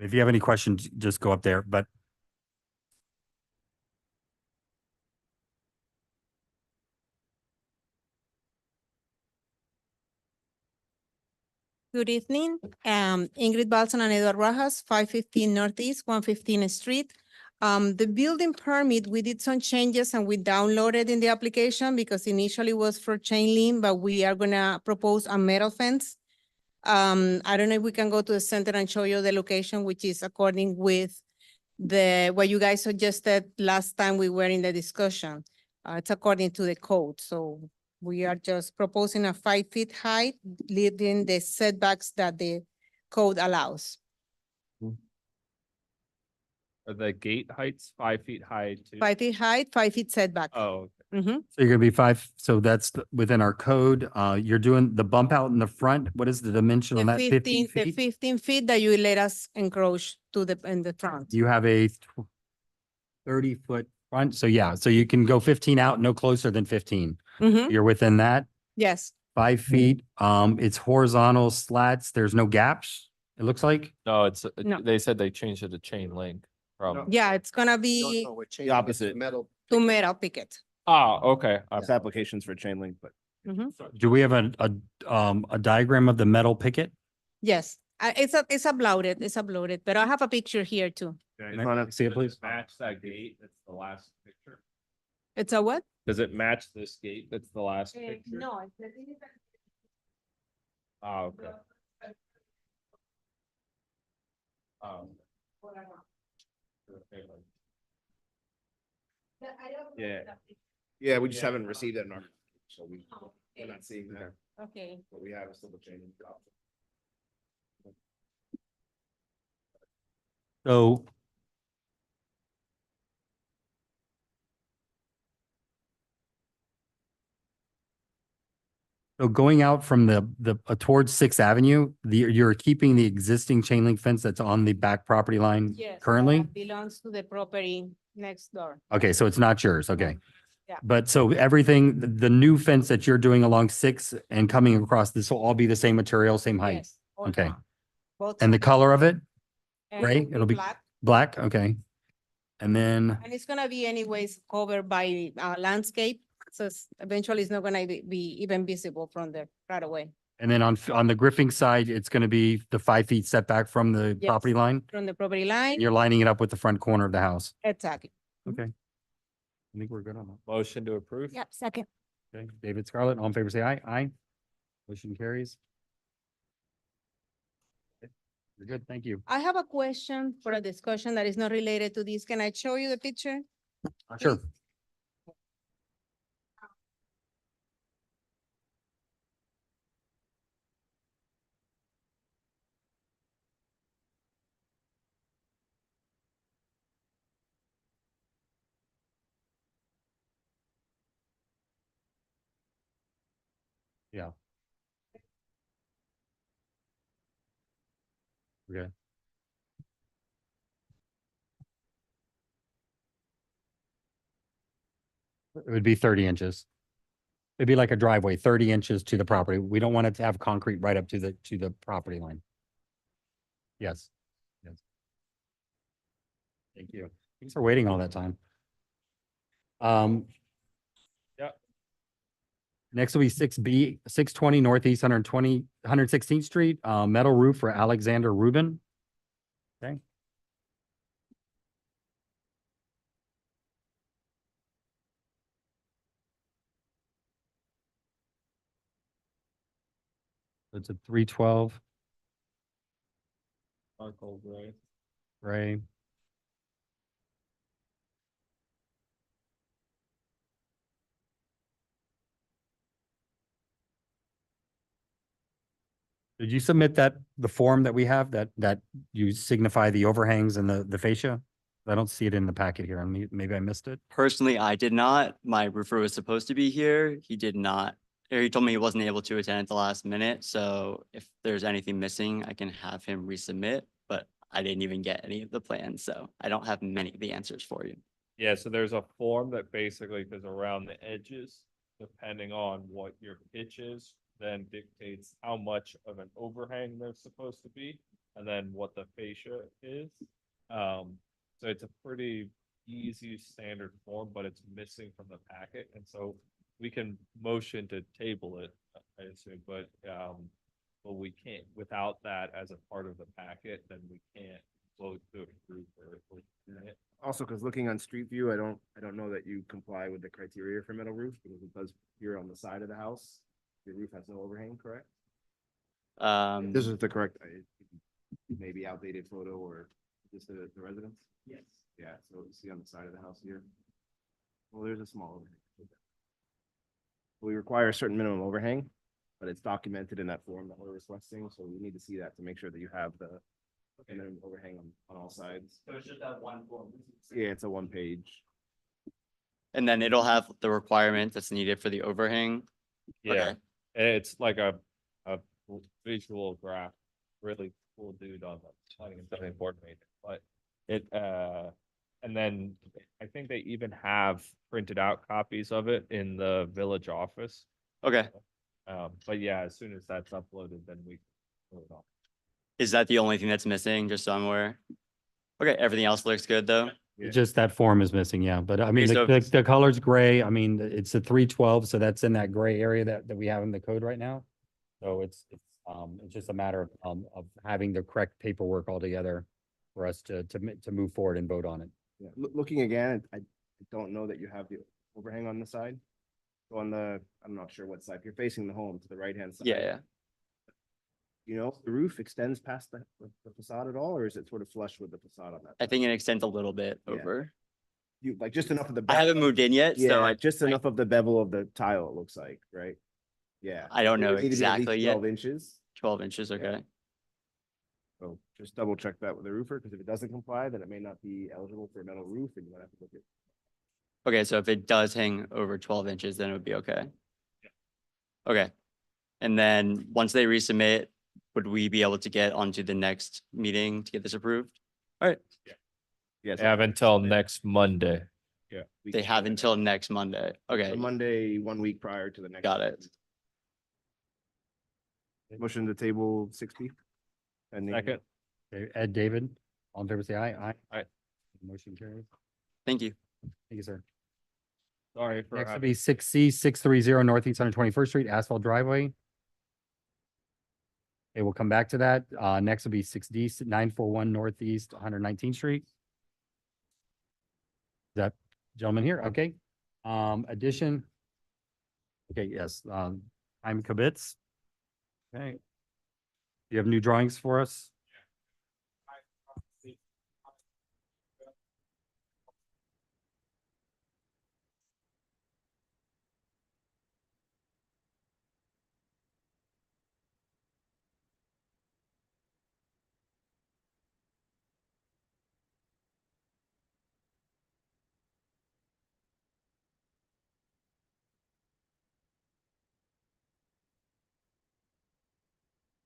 If you have any questions, just go up there, but Good evening. Ingrid Balson and Eduardo Rajas, 515 Northeast, 115th Street. The building permit, we did some changes and we downloaded in the application because initially was for chain link, but we are gonna propose a metal fence. I don't know if we can go to the center and show you the location, which is according with what you guys suggested last time we were in the discussion. It's according to the code, so we are just proposing a 5 feet height, leaving the setbacks that the code allows. Are the gate heights 5 feet high too? 5 feet height, 5 feet setback. Oh, Mhm. so you're gonna be 5, so that's within our code. You're doing the bump out in the front. What is the dimension on The that? 15 the feet? 15 feet that you let us encroach in the front. You have a 30-foot front, so yeah, so you can go 15 out, no closer than 15. Mhm. You're within that, Yes, 5 feet. It's horizontal slats. There's no gaps, it looks like. no, it's, No. they said they changed it to chain link from. yeah, it's gonna be The opposite. Metal. to metal picket. Ah, okay. This application's for chain link, but. Mhm. Do we have a diagram of the metal picket? Yes, it's uploaded, but I have a picture here too. Can I see it, please? Match that gate, that's the last picture. It's a what? Does it match this gate? That's the last picture? No. Oh, okay. Yeah. Yeah, we just haven't received it in our, so we're not seeing that. Okay. What we have is still the chain link. So going out from the towards Sixth Avenue, you're keeping the existing chain link fence that's on the back property line Yes. currently? that Belongs to the property next door. Okay, so it's not yours, okay. Yeah. But so everything, the new fence that you're doing along Sixth and coming across, this will all be the same material, same height? Yes, all Okay. done. Both And the sides. color of it, And gray? It'll be black. black, okay. And then, And it's gonna be anyways covered by landscape, so eventually it's not gonna be even visible from the right away, and then on the Griffing side, it's gonna be the 5 feet setback from the Yes. property line? from the property line. You're lining it up with the front corner of the house? Exactly. Okay. I think we're good on that. Motion to approve? Yep, second. Okay, David Scarlett, all in favor, say aye. Aye. Motion carries. Okay, you're good, thank you. I have a question for a discussion that is not related to this. Can I show you the picture? Sure. Yeah. Okay. It would be 30 inches. It'd be like a driveway, 30 inches to the property. We don't want it to have concrete right up to the property line. Yes. Yes. Thank you. Thanks for waiting all that time. Yep. Next will be 6B, 620 Northeast 116th Street, metal roof for Alexander Rubin. Okay. It's a 312 Charcoal gray. gray. Did you submit the form that we have that you signify the overhangs and the fascia? I don't see it in the packet here. Maybe I missed it. Personally, I did not. My roofer was supposed to be here. He did not, or he told me he wasn't able to attend at the last minute. So if there's anything missing, I can have him resubmit, but I didn't even get any of the plans. So I don't have many of the answers for you. Yeah, so there's a form that basically goes around the edges, depending on what your pitch is, then dictates how much of an overhang there's supposed to be. and then what the fascia is. So it's a pretty easy standard form, but it's missing from the packet, and so we can motion to table it, I assume, but we can't, without that as a part of the packet, then we can't vote to approve or deny it. Also, because looking on Street View, I don't know that you comply with the criteria for metal roof, because it does appear on the side of the house. The roof has no overhang, correct? This is the correct, maybe outdated photo or just the residence? Yes. Yeah, so you see on the side of the house here. Well, there's a small overhang. We require a certain minimum overhang, but it's documented in that form that we're requesting, so we need to see that to make sure that you have the minimum overhang on all sides. So it's just that one form. Yeah, it's a one page. And then it'll have the requirement that's needed for the overhang. Yeah, Okay. and it's like a visual graph, really cool dude on the planning and zoning board made it, but it, and then I think they even have printed out copies of it in the village office. Okay. But yeah, as soon as that's uploaded, then we. Put it on. Is that the only thing that's missing, just so I'm aware? Okay, everything else looks good, though? Yeah. Just that form is missing, yeah, but I mean, so the, if- the color's gray, I mean, it's a 312, so that's in that gray area that we have in the code right now. So it's just a matter of having the correct paperwork altogether for us to move forward and vote on it. Yeah, looking again, I don't know that you have the overhang on the side. So on the, I'm not sure what side, if you're facing the home to the right-hand side. Yeah, yeah. You know, if the roof extends past the facade at all, or is it sort of flush with the facade on that? I think it extends a little bit Yeah. over. You, like, just enough of the. I haven't moved in yet, so Yeah, I, just enough of the bevel of the tile, it looks like, right? Yeah. I don't It know would need to be at least exactly yet. 12 inches, 12 inches, okay? so just double check that with the roofer, because if it doesn't comply, then it may not be eligible for a metal roof, and you might have to look at. Okay, so if it does hang over 12 inches, then it would be okay. Okay. And then once they resubmit, would we be able to get onto the next meeting to get this approved? All right, Yes. They have until next Monday. they have until next Monday. Okay, The Monday, 1 week prior to the next. got it. Motion to table 6B. And Second, Okay, Ed, David, all in favor, say aye. Aye. Aye. Motion carries. Thank you. Thank you, sir. sorry for Next will having, be 6C, 630 Northeast 121st Street, asphalt driveway. Okay, we'll come back to that. Next will be 6D, 941 Northeast 119th Street. That gentleman here, okay. Addition. Okay, yes, I'm Kibitz. Okay. You have new drawings for us?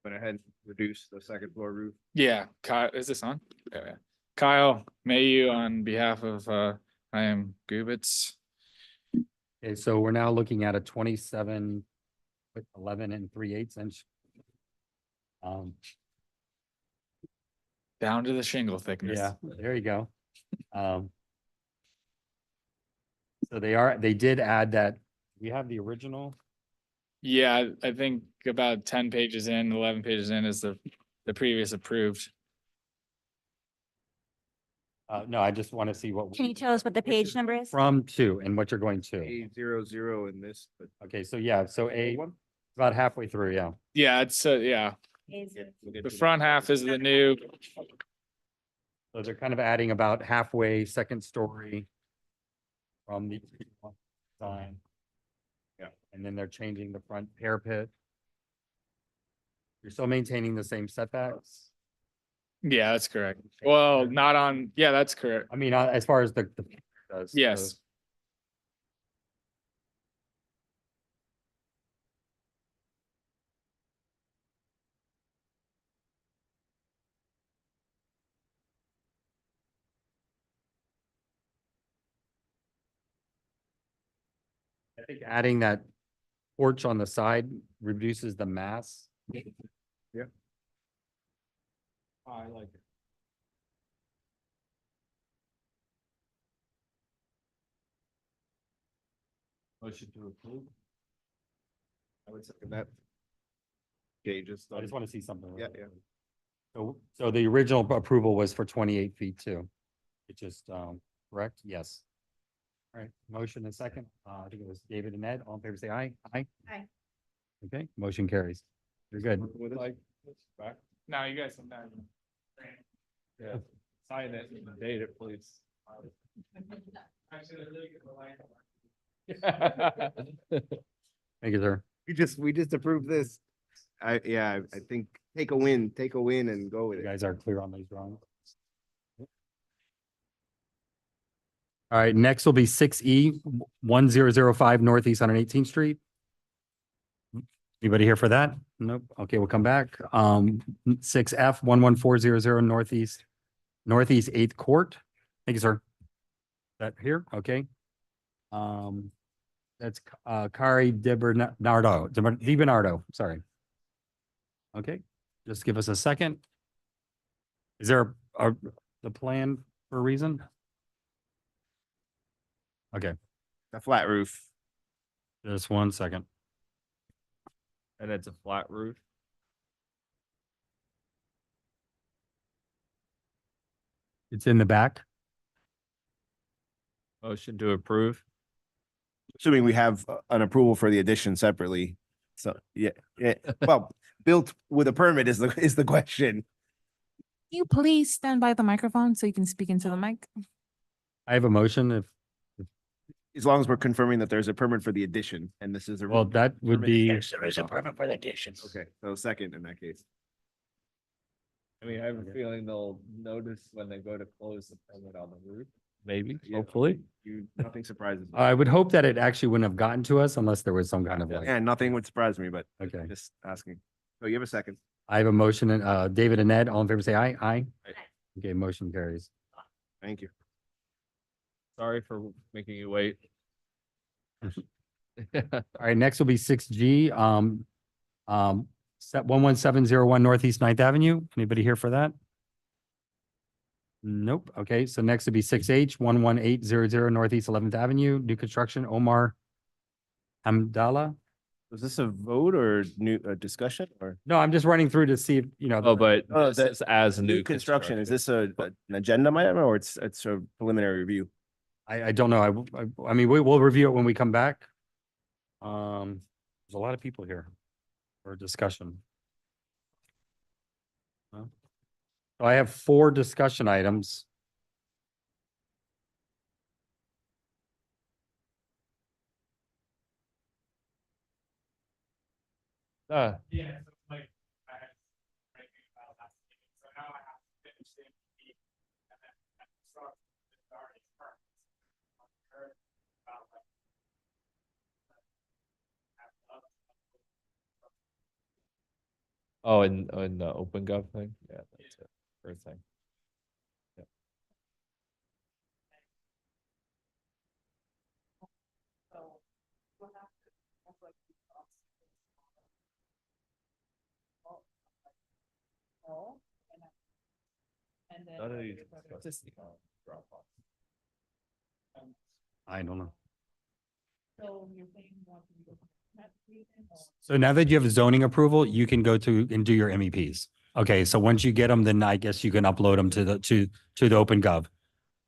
Went ahead and reduce the second floor roof. Yeah, Kyle, is this on? Yeah. Kyle Mayu on behalf of, I am Gubitz. Okay, so we're now looking at a 27 with 11 and 3/8 inch. Down to the shingle thickness. Yeah, there you go. So they did add that, we have the original, Yeah, I think about 10 pages in, 11 pages in is the previous approved. no, I just want to see what. Can you tell us what the page number is? From two and what you're going to. A00 in this, but. Okay, so yeah, so about halfway through, yeah. Yeah, it's, yeah, Is- the front half is the new, So they're kind of adding about halfway second story from the sign. Yeah. And then they're changing the front parapet. You're still maintaining the same setbacks? yeah, that's correct. Well, not on, yeah, that's correct. I mean, as far as the does. Yes. I think adding that porch on the side reduces the mass. Yeah. I like it. Motion to approve. I would second that. Okay, just. I just want to see something. Yeah, really yeah. quick. So the original approval was for 28 feet too. It just, correct? Yes. All right, motion and second. I think it was David and Ed. All in favor, say aye. Aye. Aye. Okay, motion carries. You're good. With us? Like, this back, No, you guys can. yeah, sign it and date it, please. Thank you, sir. We just approved this. I think take a win and go with You it. guys are clear on these drawings? All right, next will be 6E 1005 Northeast 118th Street. Anybody here for that? Nope. Okay, we'll come back. 6F 11400 Northeast 8th Court. Thank you, sir. That here, okay. That's Kari DiBernardo, sorry. Okay, just give us a second. Is there the plan for a reason? Okay, A flat roof. just one second. And it's a flat roof. It's in the back. Motion to approve. Assuming we have an approval for the addition separately. So, yeah, well, built with a permit is the question. You please stand by the microphone so you can speak into the mic. I have a motion if, As long as we're confirming that there's a permit for the addition and this is a. well, that would be, There is a permit for the addition. Okay, so second in that case. I mean, I have a Okay. feeling they'll notice when they go to close the permit on the roof. Maybe, Yeah. hopefully. Nothing surprises me. I would hope that it actually wouldn't have gotten to us unless there was some kind of like, Yeah, nothing would surprise me, but okay. just asking. So you have a second. I have a motion and, David and Ed, all in favor, say aye. Aye. Aye. Okay, motion carries. Thank you. Sorry for making you wait. All right, next will be 6G, set 11701 Northeast 9th Avenue. Anybody here for that? Nope. Okay, so next will be 6H 11800 Northeast 11th Avenue, new construction, Omar Hamdallah. Was this a vote or new discussion or? No, I'm just running through to see if, you know. Oh, but Oh, this that- is as New construction, is this an agenda item or it's a preliminary review? I don't know. I mean, we'll review it when we come back. There's a lot of people here for discussion. Huh? So I have 4 discussion items. Yeah. So like, I had writing about last meeting, so now I have to finish the MVP and then start the already current. About like. Oh, in the open gov thing? Yeah, that's it. First thing. None of these. Dropbox. I don't know. So now that you have zoning approval, you can go to and do your MEPs. Okay, so once you get them, then I guess you can upload them to the open gov.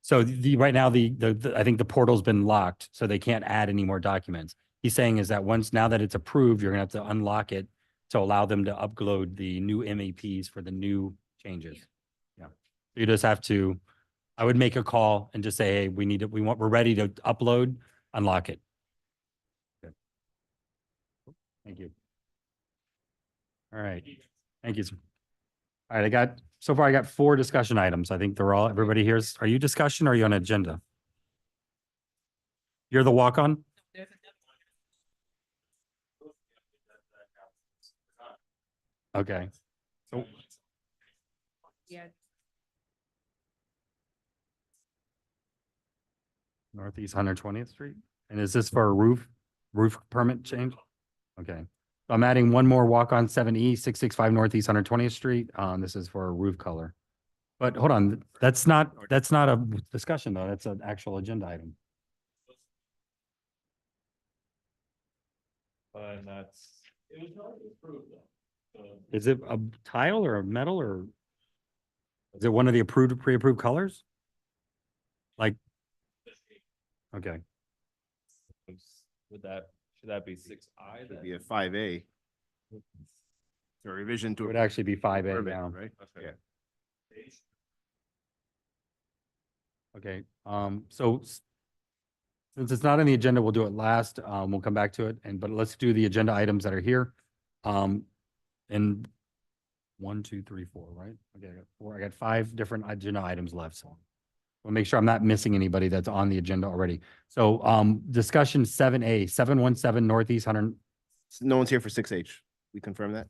So right now, I think the portal's been locked, so they can't add any more documents. He's saying is that now that it's approved, you're gonna have to unlock it to allow them to upload the new MEPs for the new changes. Yeah, you just have to, I would make a call and just say, hey, we're ready to upload, unlock it. Good. Thank you. All right, thank you. Sir. All right, so far I got 4 discussion items. I think everybody here's, are you discussion or are you on agenda? You're the walk-on? Okay. So Yeah. Northeast 120th Street. And is this for a roof permit change? Okay. I'm adding one more walk on 7E, 665 Northeast 120th Street. This is for a roof color. But hold on, that's not a discussion though. That's an actual agenda item. And that's, it was already approved though. So Is it a tile or a metal or is it one of the pre-approved colors? Like, okay, would that, should that be 6I It'd then? be a 5A. So revision it to. would actually be 5A permit, now. Right? Okay. Yeah. Okay, since it's not on the agenda, we'll do it last. We'll come back to it but let's do the agenda items that are here. And 1, 2, 3, 4, right? Okay, I got 4. I got 5 different agenda items left, so we'll make sure I'm not missing anybody that's on the agenda already. So, discussion 7A, 717 Northeast 100, No one's here for 6H. We confirm that?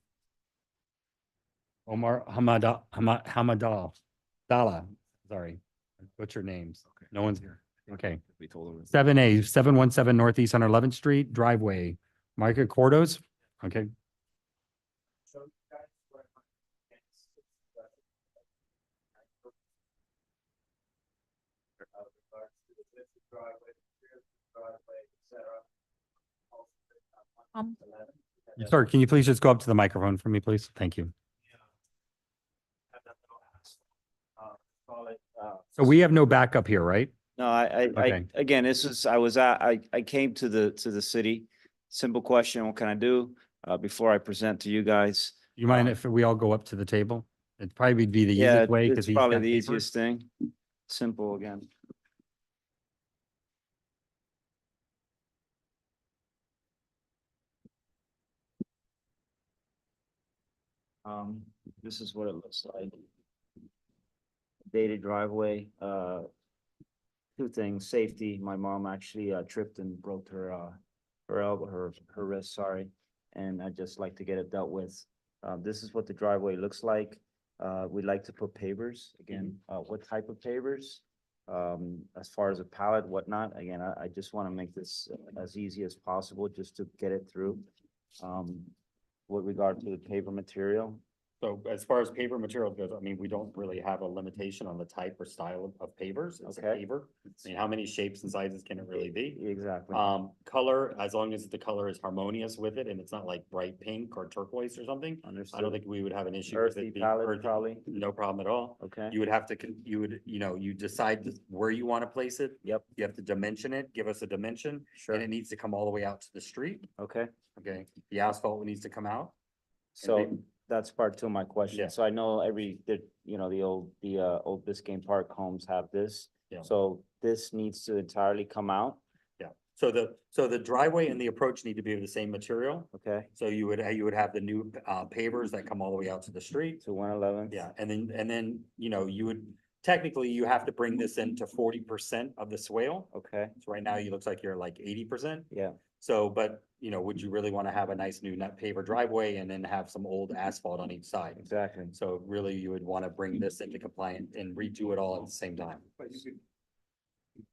Omar Dala, sorry, butcher names. Okay. No one's here. Okay. We told them. 7A, 717 Northeast 111th Street, driveway, Micah Cordos. Okay, So that's what I'm against. Regards to the width of driveway, the rear of the driveway, et cetera. Also, Um, 11. sir, can you please just go up to the microphone for me, please? Thank you. Have that little asphalt, call it, So we have no backup here, right? No, I, Okay. again, this is, I came to the city. Simple question, what can I do? Before I present to you guys. You mind if we all go up to the table? It'd probably be the Yeah, easiest way because it's he's probably got the paper. easiest thing. Simple again. This is what it looks like. Dated driveway, two things, safety. My mom actually tripped and broke her elbow, her wrist, sorry. And I'd just like to get it dealt with. This is what the driveway looks like. We'd like to put pavers, again, what type of pavers? As far as a pallet, whatnot, again, I just want to make this as easy as possible just to get it through. With regard to the paper material, So as far as paper material goes, I mean, we don't really have a limitation on the type or style of pavers. It's a Okay. paver. I mean, how many shapes and sizes can it really be? exactly. Color, as long as the color is harmonious with it and it's not like bright pink or turquoise or something, I don't Understood. think we would have an issue with Earthy it being palette, earthy. probably. No problem at all. Okay, You would have to, you decide where you want to place it. yep, You have to dimension it, give us a dimension, sure, and it needs to come all the way out to the street. okay. Okay, the asphalt needs to come out. So that's part two of my question. Yeah. So I know the old Biscayne Park homes have this. Yeah. So this needs to entirely come out, Yeah, so the driveway and the approach need to be of the same material. okay, So you would have the new pavers that come all the way out to the street. to 111th. Yeah, and then, you would, technically, you have to bring this into 40% of the swale. Okay, So right now, you looks like you're like 80%. yeah, So, but, would you really want to have a nice new nut paver driveway and then have some old asphalt on each side? exactly. So really, you would want to bring this into compliance and redo it all at the same time. But you could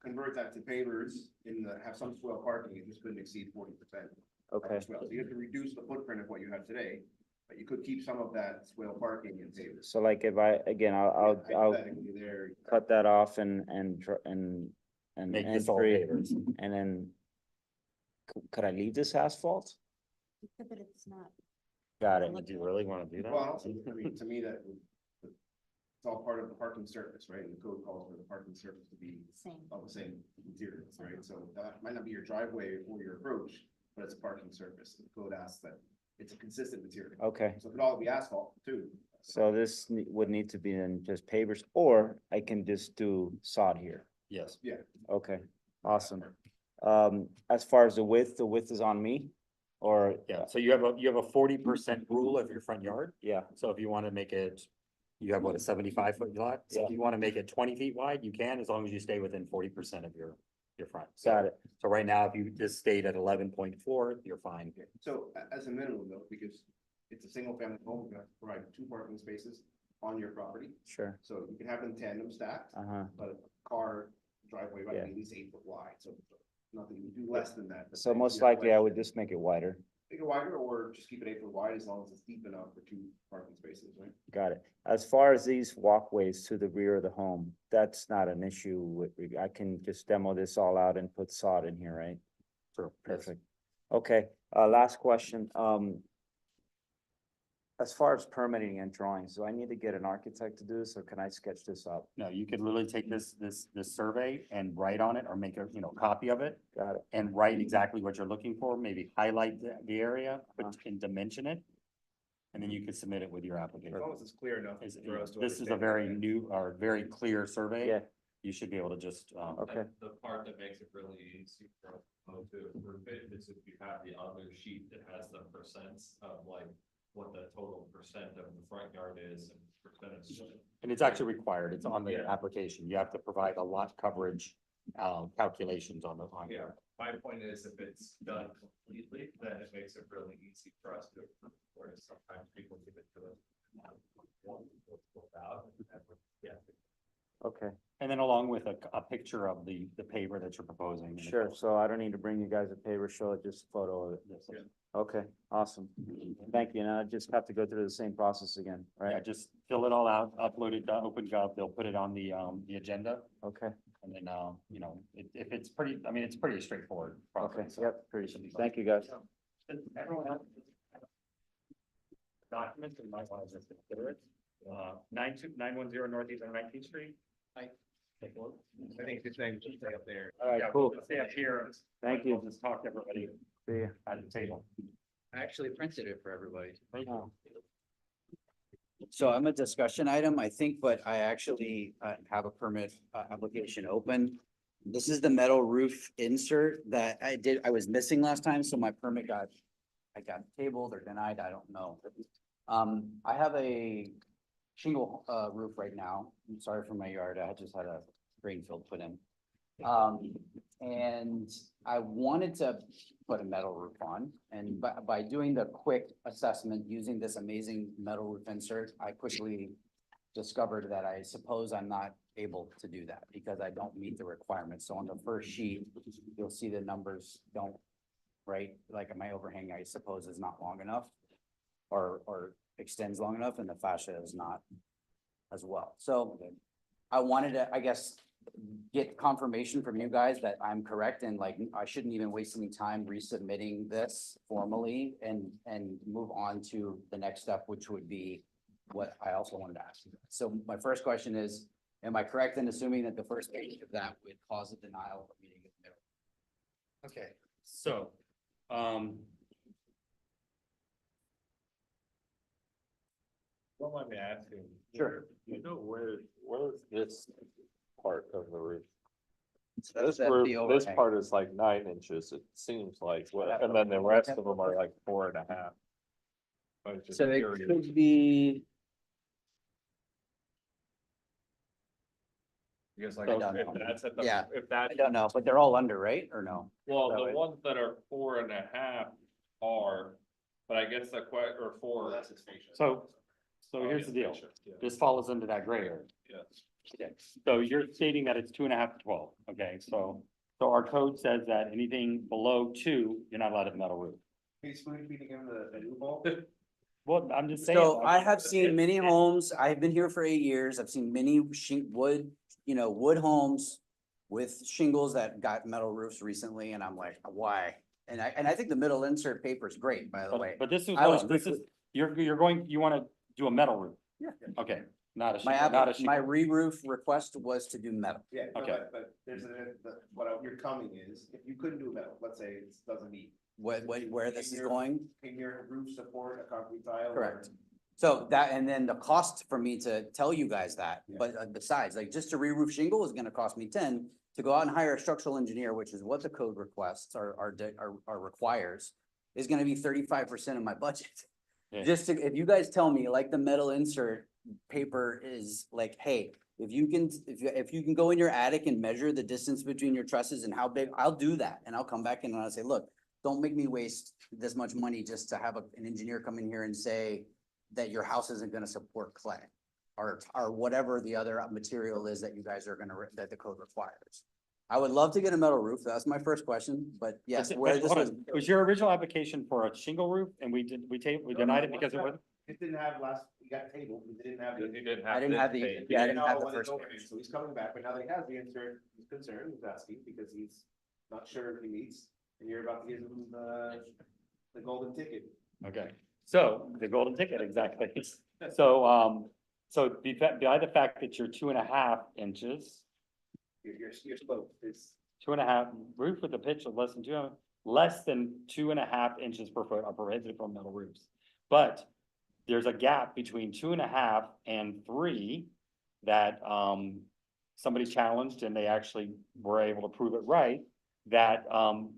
convert that to pavers have some swell parking, it just couldn't exceed 40%. Okay, So you have to reduce the footprint of what you have today, but you could keep some of that swell parking in pavers. so like if I'll Hypothetically there, cut that off and Make this all entry, pavers. and then could I leave this asphalt? But it's not. Got it. Do you really want to do that? well, I mean, to me, it's all part of the parking surface, right? And the code calls for the parking surface to be Same. of the same materials, right? So that might not be your driveway or your approach, but it's a parking surface. The code asks that it's a consistent material. Okay, So it could all be asphalt too. so this would need to be in just pavers, or I can just do sod here. Yes. Yeah. Okay, awesome. As far as the width is on me, or? Yeah, so you have a 40% rule of your front yard. Yeah, So if you want to make it, you have what, a 75-foot lot? So if Yeah. you want to make it 20 feet wide, you can, as long as you stay within 40% of your front. So- got it. So right now, if you just stayed at 11.4, you're fine. So as a minimum though, because it's a single family home, you have to provide 2 parking spaces on your property. Sure. So you can have them tandem stacked, Uh-huh. but a car driveway might Yeah. be at least 8 foot wide, so nothing, you do less than that. So most likely I would just make it wider. Make it wider or just keep it 8 foot wide as long as it's deep enough for 2 parking spaces, right? Got it. As far as these walkways to the rear of the home, that's not an issue with, I can just demo this all out and put sod in here, right? Sure. Perfect. Okay, last question. As far as permitting and drawings, do I need to get an architect to do this or can I sketch this up? No, you could literally take this survey and write on it or make a, copy of it Got it. and write exactly what you're looking for, maybe highlight the area, but and dimension it. And then you can submit it with your application. As long as it's clear enough Is- for us to. This is a understand very the plan. new or very clear survey. Yeah, You should be able to just, okay, The part that makes it really easy for us to approve it is if you have the other sheet that has the percents of like what the total percent of the front yard is and percentage. and it's actually required. It's on the Yeah. application. You have to provide a lot coverage, calculations on the, on. Yeah, my point is if it's done completely, then it makes it really easy for us to approve, whereas sometimes people give it to us. Yeah. okay, And then along with a picture of the paver that you're proposing. sure. So I don't need to bring you guys a paper, show it, just a photo of it. Yes. Okay, awesome. Thank you. Now I just have to go through the same process again, Yeah, right? just fill it all out, upload it to OpenGov, they'll put it on the agenda. Okay, And then, if it's pretty, I mean, it's pretty straightforward. okay, process, so yep, pretty, should be fine. thank you, guys. Does everyone have documents and might want to just consider it? 910 Northeast 19th Street. Take a look. I think this thing should stay up there. All right, Yeah, cool. we'll Stay up here. Thank We'll you. Just talk to everybody See ya. at the table. I actually printed it for everybody. Thank you. So I'm a discussion item, I think, but I actually have a permit application open. This is the metal roof insert that I was missing last time, so my permit I got tabled or denied, I don't know. I have a shingle roof right now. I'm sorry for my yard. I just had a drain field put in. And I wanted to put a metal roof on, and by doing the quick assessment using this amazing metal roof insert, I quickly discovered that I suppose I'm not able to do that because I don't meet the requirements. So on the first sheet, you'll see the numbers don't, right? Like my overhang, I suppose, is not long enough or extends long enough, and the fascia is not as well. So I wanted to, I guess, get confirmation from you guys that I'm correct and like, I shouldn't even waste any time resubmitting this formally and move on to the next step, which would be what I also wanted to ask you. So my first question is, am I correct in assuming that the first page of that would cause a denial of meeting with middle? Okay, so, Don't mind me asking. Sure. You know, where's this part of the roof? That's This the roof, this overhang. part is like 9 inches, it seems like, and then the rest of them are like 4.5. I was just So it curious. could be, Because like, I don't if know. that's at the, Yeah. if I that, don't know, but they're all under, right? Or no? well, that the way. ones that are 4.5 are, but I guess the or 4. That's his fascia. so here's the deal. Yeah. This falls into that gray area. Yeah. So you're stating that it's 2.5 to 12, okay, so our code says that anything below 2, you're not allowed a metal roof. Can you spoon feeding him the new ball? Well, I'm just saying. So I have seen many homes, I've been here for 8 years, I've seen many wood, wood homes with shingles that got metal roofs recently, and I'm like, why? And I think the middle insert paper is great, by the way. But this is, I was hold on, this is, quickly- you wanna do a metal roof? Yeah. Okay, not a My shingle, not a my shingle. re-roof request was to do metal. Yeah, no, Okay. but there's you're coming is, if you couldn't do metal, let's say it doesn't meet. Where this is going, Can your roof support a concrete tile? or- correct. So that, and then the cost for me to tell you guys that, Yeah. but besides, like, just to re-roof shingle is gonna cost me 10. To go out and hire a structural engineer, which is what the code requests or requires, is gonna be 35% of my budget. Yeah. Just to, if you guys tell me, like, the metal insert paper is like, hey, if you can go in your attic and measure the distance between your trusses and how big, I'll do that, and I'll come back in and I'll say, look, don't make me waste this much money just to have an engineer come in here and say that your house isn't gonna support clay or whatever the other material is that you guys are that the code requires. I would love to get a metal roof. That's my first question, but yes, But- where but this hold was. on. Was your original application for a shingle roof and we denied it because it was? It didn't have we got tabled, we didn't have. You didn't I have. didn't this have the, page. yeah, I didn't have the When it's first open, page. So he's coming back, but now that he has the insert, he's concerned, he's asking because he's not sure if he meets. And you're about to give him the golden ticket. Okay, so the golden ticket, exactly. So, so by the fact that you're 2.5 inches, Your slope is. 2.5 roof with a pitch of less than 2.5 inches per foot are prohibited from metal roofs. But there's a gap between 2.5 and 3 that, somebody challenged and they actually were able to prove it right, that,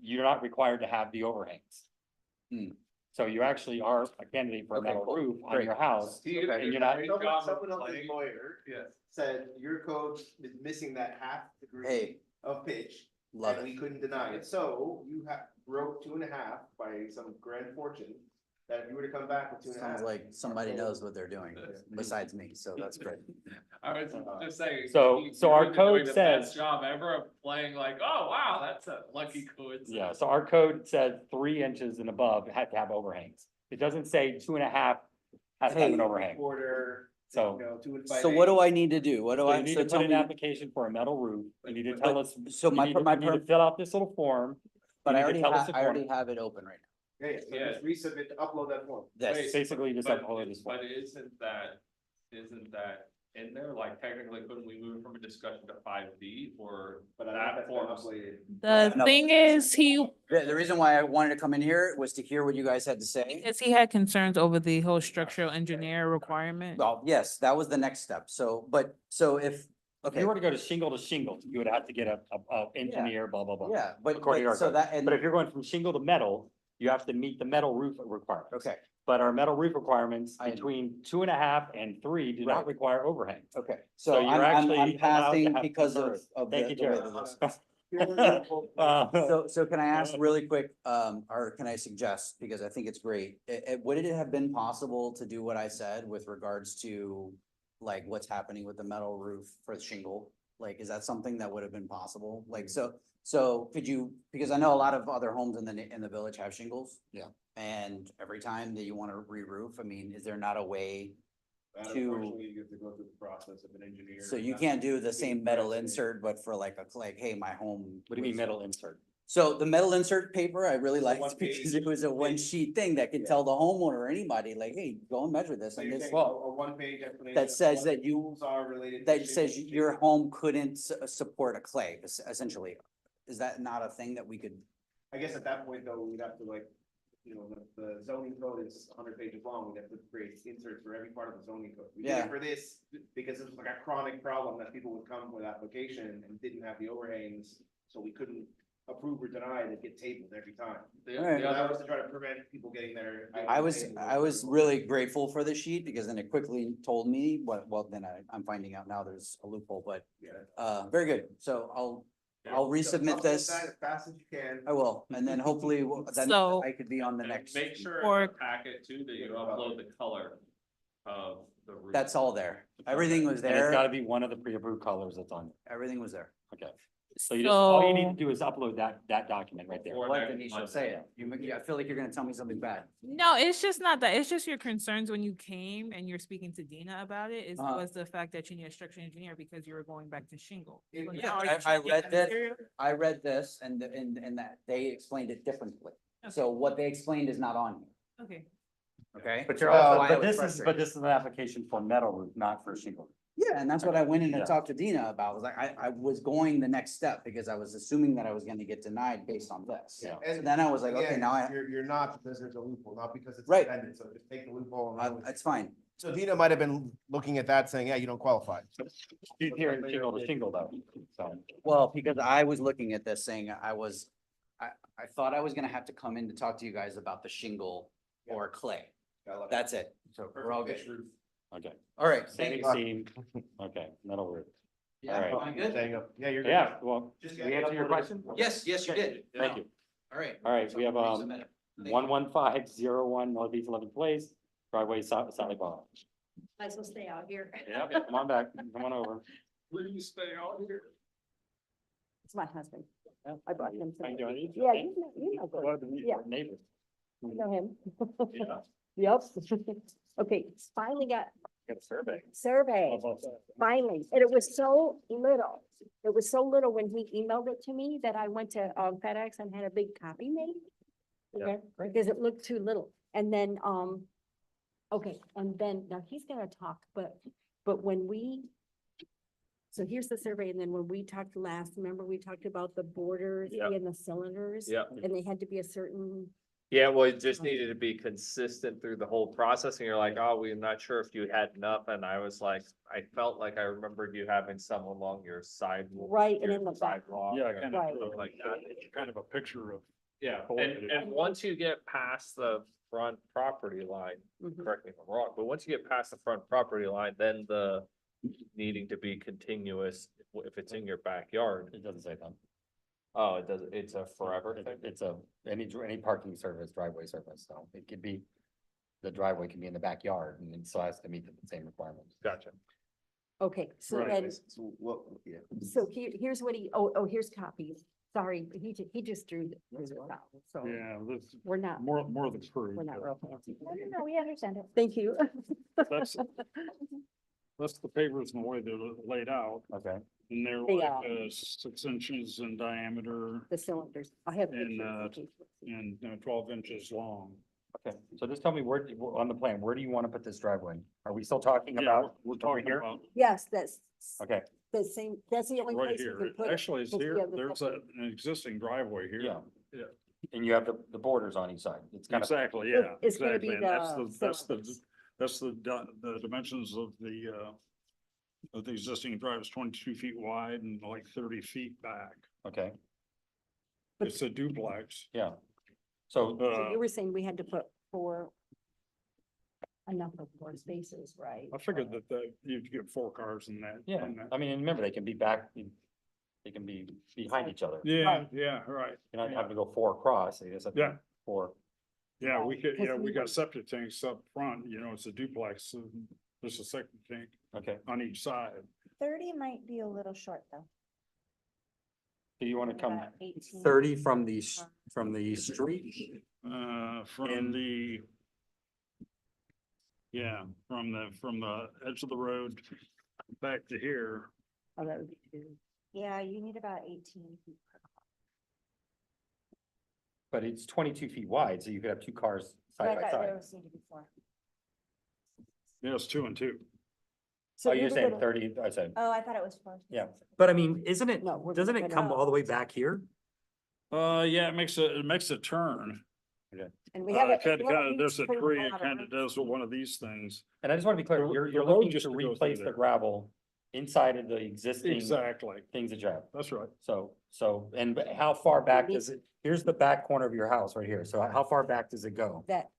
you're not required to have the overhangs. Hmm. So you actually are a candidate for a Okay, metal cool. roof on Great. your house. Okay. And you're not- Someone else's lawyer Yes. said your code is missing that half degree Hey, of pitch. love And it. we couldn't deny it, so you broke 2.5 by some grand fortune, that if you were to come back with 2.5. Sounds like somebody knows what they're doing besides me, so that's great. I was just saying. So- you- so you're our either code doing the best says- Job ever of playing like, oh, wow, that's a lucky coincidence. Yeah, so our code says 3 inches and above had to have overhangs. It doesn't say 2.5 has to have an Hey. overhang. Quarter, So- 2 and So what do I need to do? What do So I, you need so to tell put in an me, application for a metal roof. You need to But- tell us. so you my, need per- to- my, you need to per- fill out this little form. but You I need already to tell us have, the I already form. have it open right now. Okay, so just resubmit, upload that form. This, Basically, just But, upload this form. but isn't that in there? Like technically, couldn't we move from a discussion to 5D or But I don't know if that that's been form? uploaded. The No. thing is, the reason why I wanted to come in here was to hear what you guys had to say. he had concerns over the whole structural engineer requirement. Well, yes, that was the next step. So, but, so if, If okay, you were to go to shingle, you would have to get a engineer, blah, blah, blah. yeah, but, According to our so code. that, and, But if you're going from shingle to metal, you have to meet the metal roof requirements. okay, But our metal roof requirements I- between 2.5 and 3 do Right. not require overhangs. okay. So So you're I'm actually allowed I'm to passing have because preferred. of Thank you, the way Jared. that this. Uh, So can I ask really quick, or can I suggest, because I think it's great, would it have been possible to do what I said with regards to like what's happening with the metal roof for the shingle? Like, is that something that would have been possible? Like, so could you, because I know a lot of other homes in the village have shingles. Yeah. And every time that you want to re-roof, I mean, is there not a way? That to- unfortunately, you have to go through the process of an engineer. So you can't do the same metal insert, but for like hey, my home. What do you mean was- metal insert? So the metal insert paper, I really It's a liked one because page- it was a one sheet thing that could tell the homeowner or anybody like, hey, go and measure this So and you're this. saying a one-page explanation. That of says what that the you- rules are related. to That says shingle. your home couldn't support a clay, essentially. Is that not a thing that we could? I guess at that point, though, we'd have to like, the zoning code is 100 pages long, we'd have to create inserts for every part of the zoning code. We did Yeah. it for this, because it was like a chronic problem that people would come with application and didn't have the overhangs, so we couldn't approve or deny and it'd get tabled every time. The- Alright. the So that other- was to try to prevent people getting their. I was really grateful for the sheet because then it quickly told me well, then I'm finding out now there's a loophole, but, Yeah. very good. So I'll resubmit this. As fast as you can. I will, and then hopefully then So- I could be on the And next. Make sure Or- in the packet too, that you upload the color of the roof. That's all there. Everything was And it's gotta there. be one of the pre-approved colors that's on. Everything was there. Okay. So you just, all you need to So, do is upload that document right there. Or What, next Denisha, Monday. say it. I feel like you're gonna tell me something bad. no, it's just not that. It's just your concerns when you came and you're speaking to Dina about it Uh-huh. was the fact that you need a structural engineer because you were going back to shingle. Yeah, So yeah, now are you I changing read the that. material? I read this and that they explained it differently. So what they explained is not on here, Okay. okay? But So you're that's also, why I but was this is, frustrated. but this is an application for metal roof, not for shingle. Yeah, and that's what I went in Yeah. and talked to Dina about, was like, I was going the next step because I was assuming that I was gonna get denied based on this. Yeah. So then I was like, okay, Again, now I, You're not because there's a loophole, not because it's Right. amended, so just take the loophole. and run with it. it's fine. So Dina might have been looking at that saying, yeah, you don't qualify. She's here in shingle to shingle though, so. Well, because I was looking at this saying I thought I was gonna have to come in to talk to you guys about the shingle or clay. That's it. So we're all good. Okay. All right, thank Standing you. seam, okay, metal roof. Yeah, All right. am I good? Yeah, you're good. Yeah, well, Just we answer your question? Yes, yes, you did. Thank you. All right. All right, we have, Resubmit it. Thank you. 11501 Northeast 11th Place, driveway Sally Bar. Might as well stay out here. Yeah, come on back, come on over. Will you stay out here? It's my husband. I brought him. How you tonight. doing? Yeah, you know, Gordon. Glad to meet Yeah. your neighbor. I know him. Yeah. Yep. Okay, finally got Got a survey. survey, How about that? finally, and it was so little. It was so little when he emailed it to me that I went to FedEx and had a big copy made. Okay, because it looked too little. And then, okay, and then, now he's gonna talk, but when we, so here's the survey, and then when we talked last, remember we talked about the borders Yep. and the cylinders? Yep. And they had to be a certain, Yeah, well, it just needed to be consistent through the whole process, and you're like, oh, we're not sure if you had enough, and I was like, I felt like I remembered you having some along your sidewalk. Right, and your in the back. sidewalk, Yeah, and kind Right. of like that. kind of a picture of. Yeah, Cool. and once you get past the front property line, Mhm. correct me if I'm wrong, but once you get past the front property line, then the needing to be continuous, if it's in your backyard. It doesn't say that. Oh, it does, it's a forever It- thing? It's any parking service, driveway service, so it could be, the driveway can be in the backyard and it still has to meet the same requirements. Gotcha. okay, so Right. then, So what, yeah. so here's what here's copies. Sorry, but he just drew this out, so Yeah, this, we're not, more the crew. we're not but real fancy. No, we understand it. Thank you. That's, that's the papers and the way they're laid out, Okay, and they're They like, are. 6 inches in diameter The cylinders, I have. And, pictures. and 12 inches long. okay. So just tell me on the plan, where do you want to put this driveway? Are we still talking Yeah, about? we're over talking here? about Yes, that's Okay, the same, that's the only right place you here. can put it. Actually, it's It's here, the other there's side. an existing driveway here. yeah. Yeah. And you have the borders on each side. It's kind of, Exactly, yeah, It's gonna be exactly. And that's the the, that's the dimensions of the existing drive is 22 feet wide and like 30 feet back. okay, But- It's a duplex. yeah. So, So you were saying we had to put enough of 4 spaces, right? I figured that you'd get 4 cars in that. yeah, in that. I mean, and remember, they can be they can be behind each other. Yeah, Right. yeah, right. You're not having to go 4 across, I guess. Yeah. 4. Yeah, we could, 'Cause yeah, we we got were- septic tanks up front, it's a duplex, so there's a septic tank Okay, on each side. 30 might be a little short, though. so you want to come About 18. 30 from from the street? From And- the. Yeah, from the edge of the road back to here. Oh, that would be 2. Yeah, you need about 18 feet per car. But it's 22 feet wide, so you could have 2 cars side by There side. was need to be 4. Yeah, it's 2 and 2. So Oh, we you're were saying gonna- 30, I said, Oh, I thought it was 4. yeah. But I mean, isn't it, No, we're doesn't gonna it put come up. all the way back here? Yeah, it makes a turn. And we have. There's a tree, it kind of does with one of these things. And I just want to be clear, The- you're the road looking used to to go through replace the there. gravel inside of the existing Exactly, things that you have. that's right. So, and but how far back does it, here's the back corner of your house right here. So how far back does it go? That,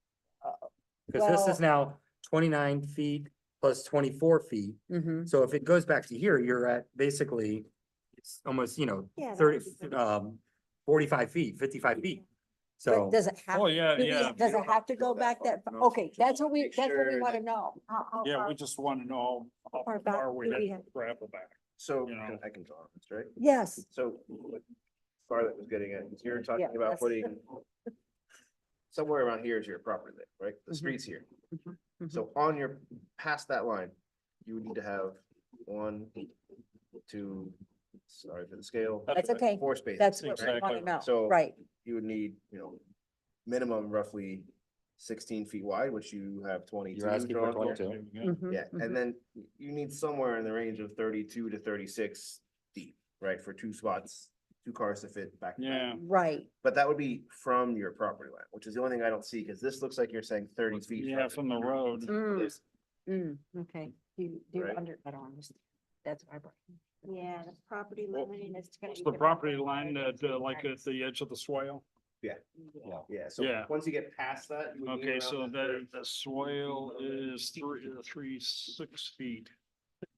Because this is now 29 feet plus 24 feet. mhm. So if it goes back to here, you're at basically, it's almost, Yeah, that 30, would be good. 45 feet, 55 feet. But So, does it have, Oh, yeah, do we- yeah. does it have to go back that, No. okay, that's what we Make sure want to that- know. How Yeah, far- we just want to know how far back far we do we have have- to gravel back. So You know. I can talk, that's right? Yes, So what Scarlett was getting at, is you're talking Yeah, about that's- putting somewhere around here is your property, line, right? The Mhm. street's here. Mhm, mhm. So on your, past that line, you would need to have 1, 2, sorry for the scale. That's okay. 4 spaces. That's what we Exactly. want to know, So- right? You would need, minimum roughly 16 feet wide, which you have 22. you're asking for drawn here. 22. Mhm, Yeah, mhm. and then you need somewhere in the range of 32 to 36 deep, right, for 2 spots, 2 cars to fit back. to back. Yeah, Right, But that would be from your property line, which is the only thing I don't see, because this looks like you're saying 30 feet. yeah, from the road. okay, do Right. I don't understand, that's what I brought. Yeah, the property Well, limiting is gonna It's be. the different property than line ours. that, like at the edge of the swale. yeah. Yeah, so Yeah. once you get past that. you would need Okay, around so that that, 30. the swale is 6 feet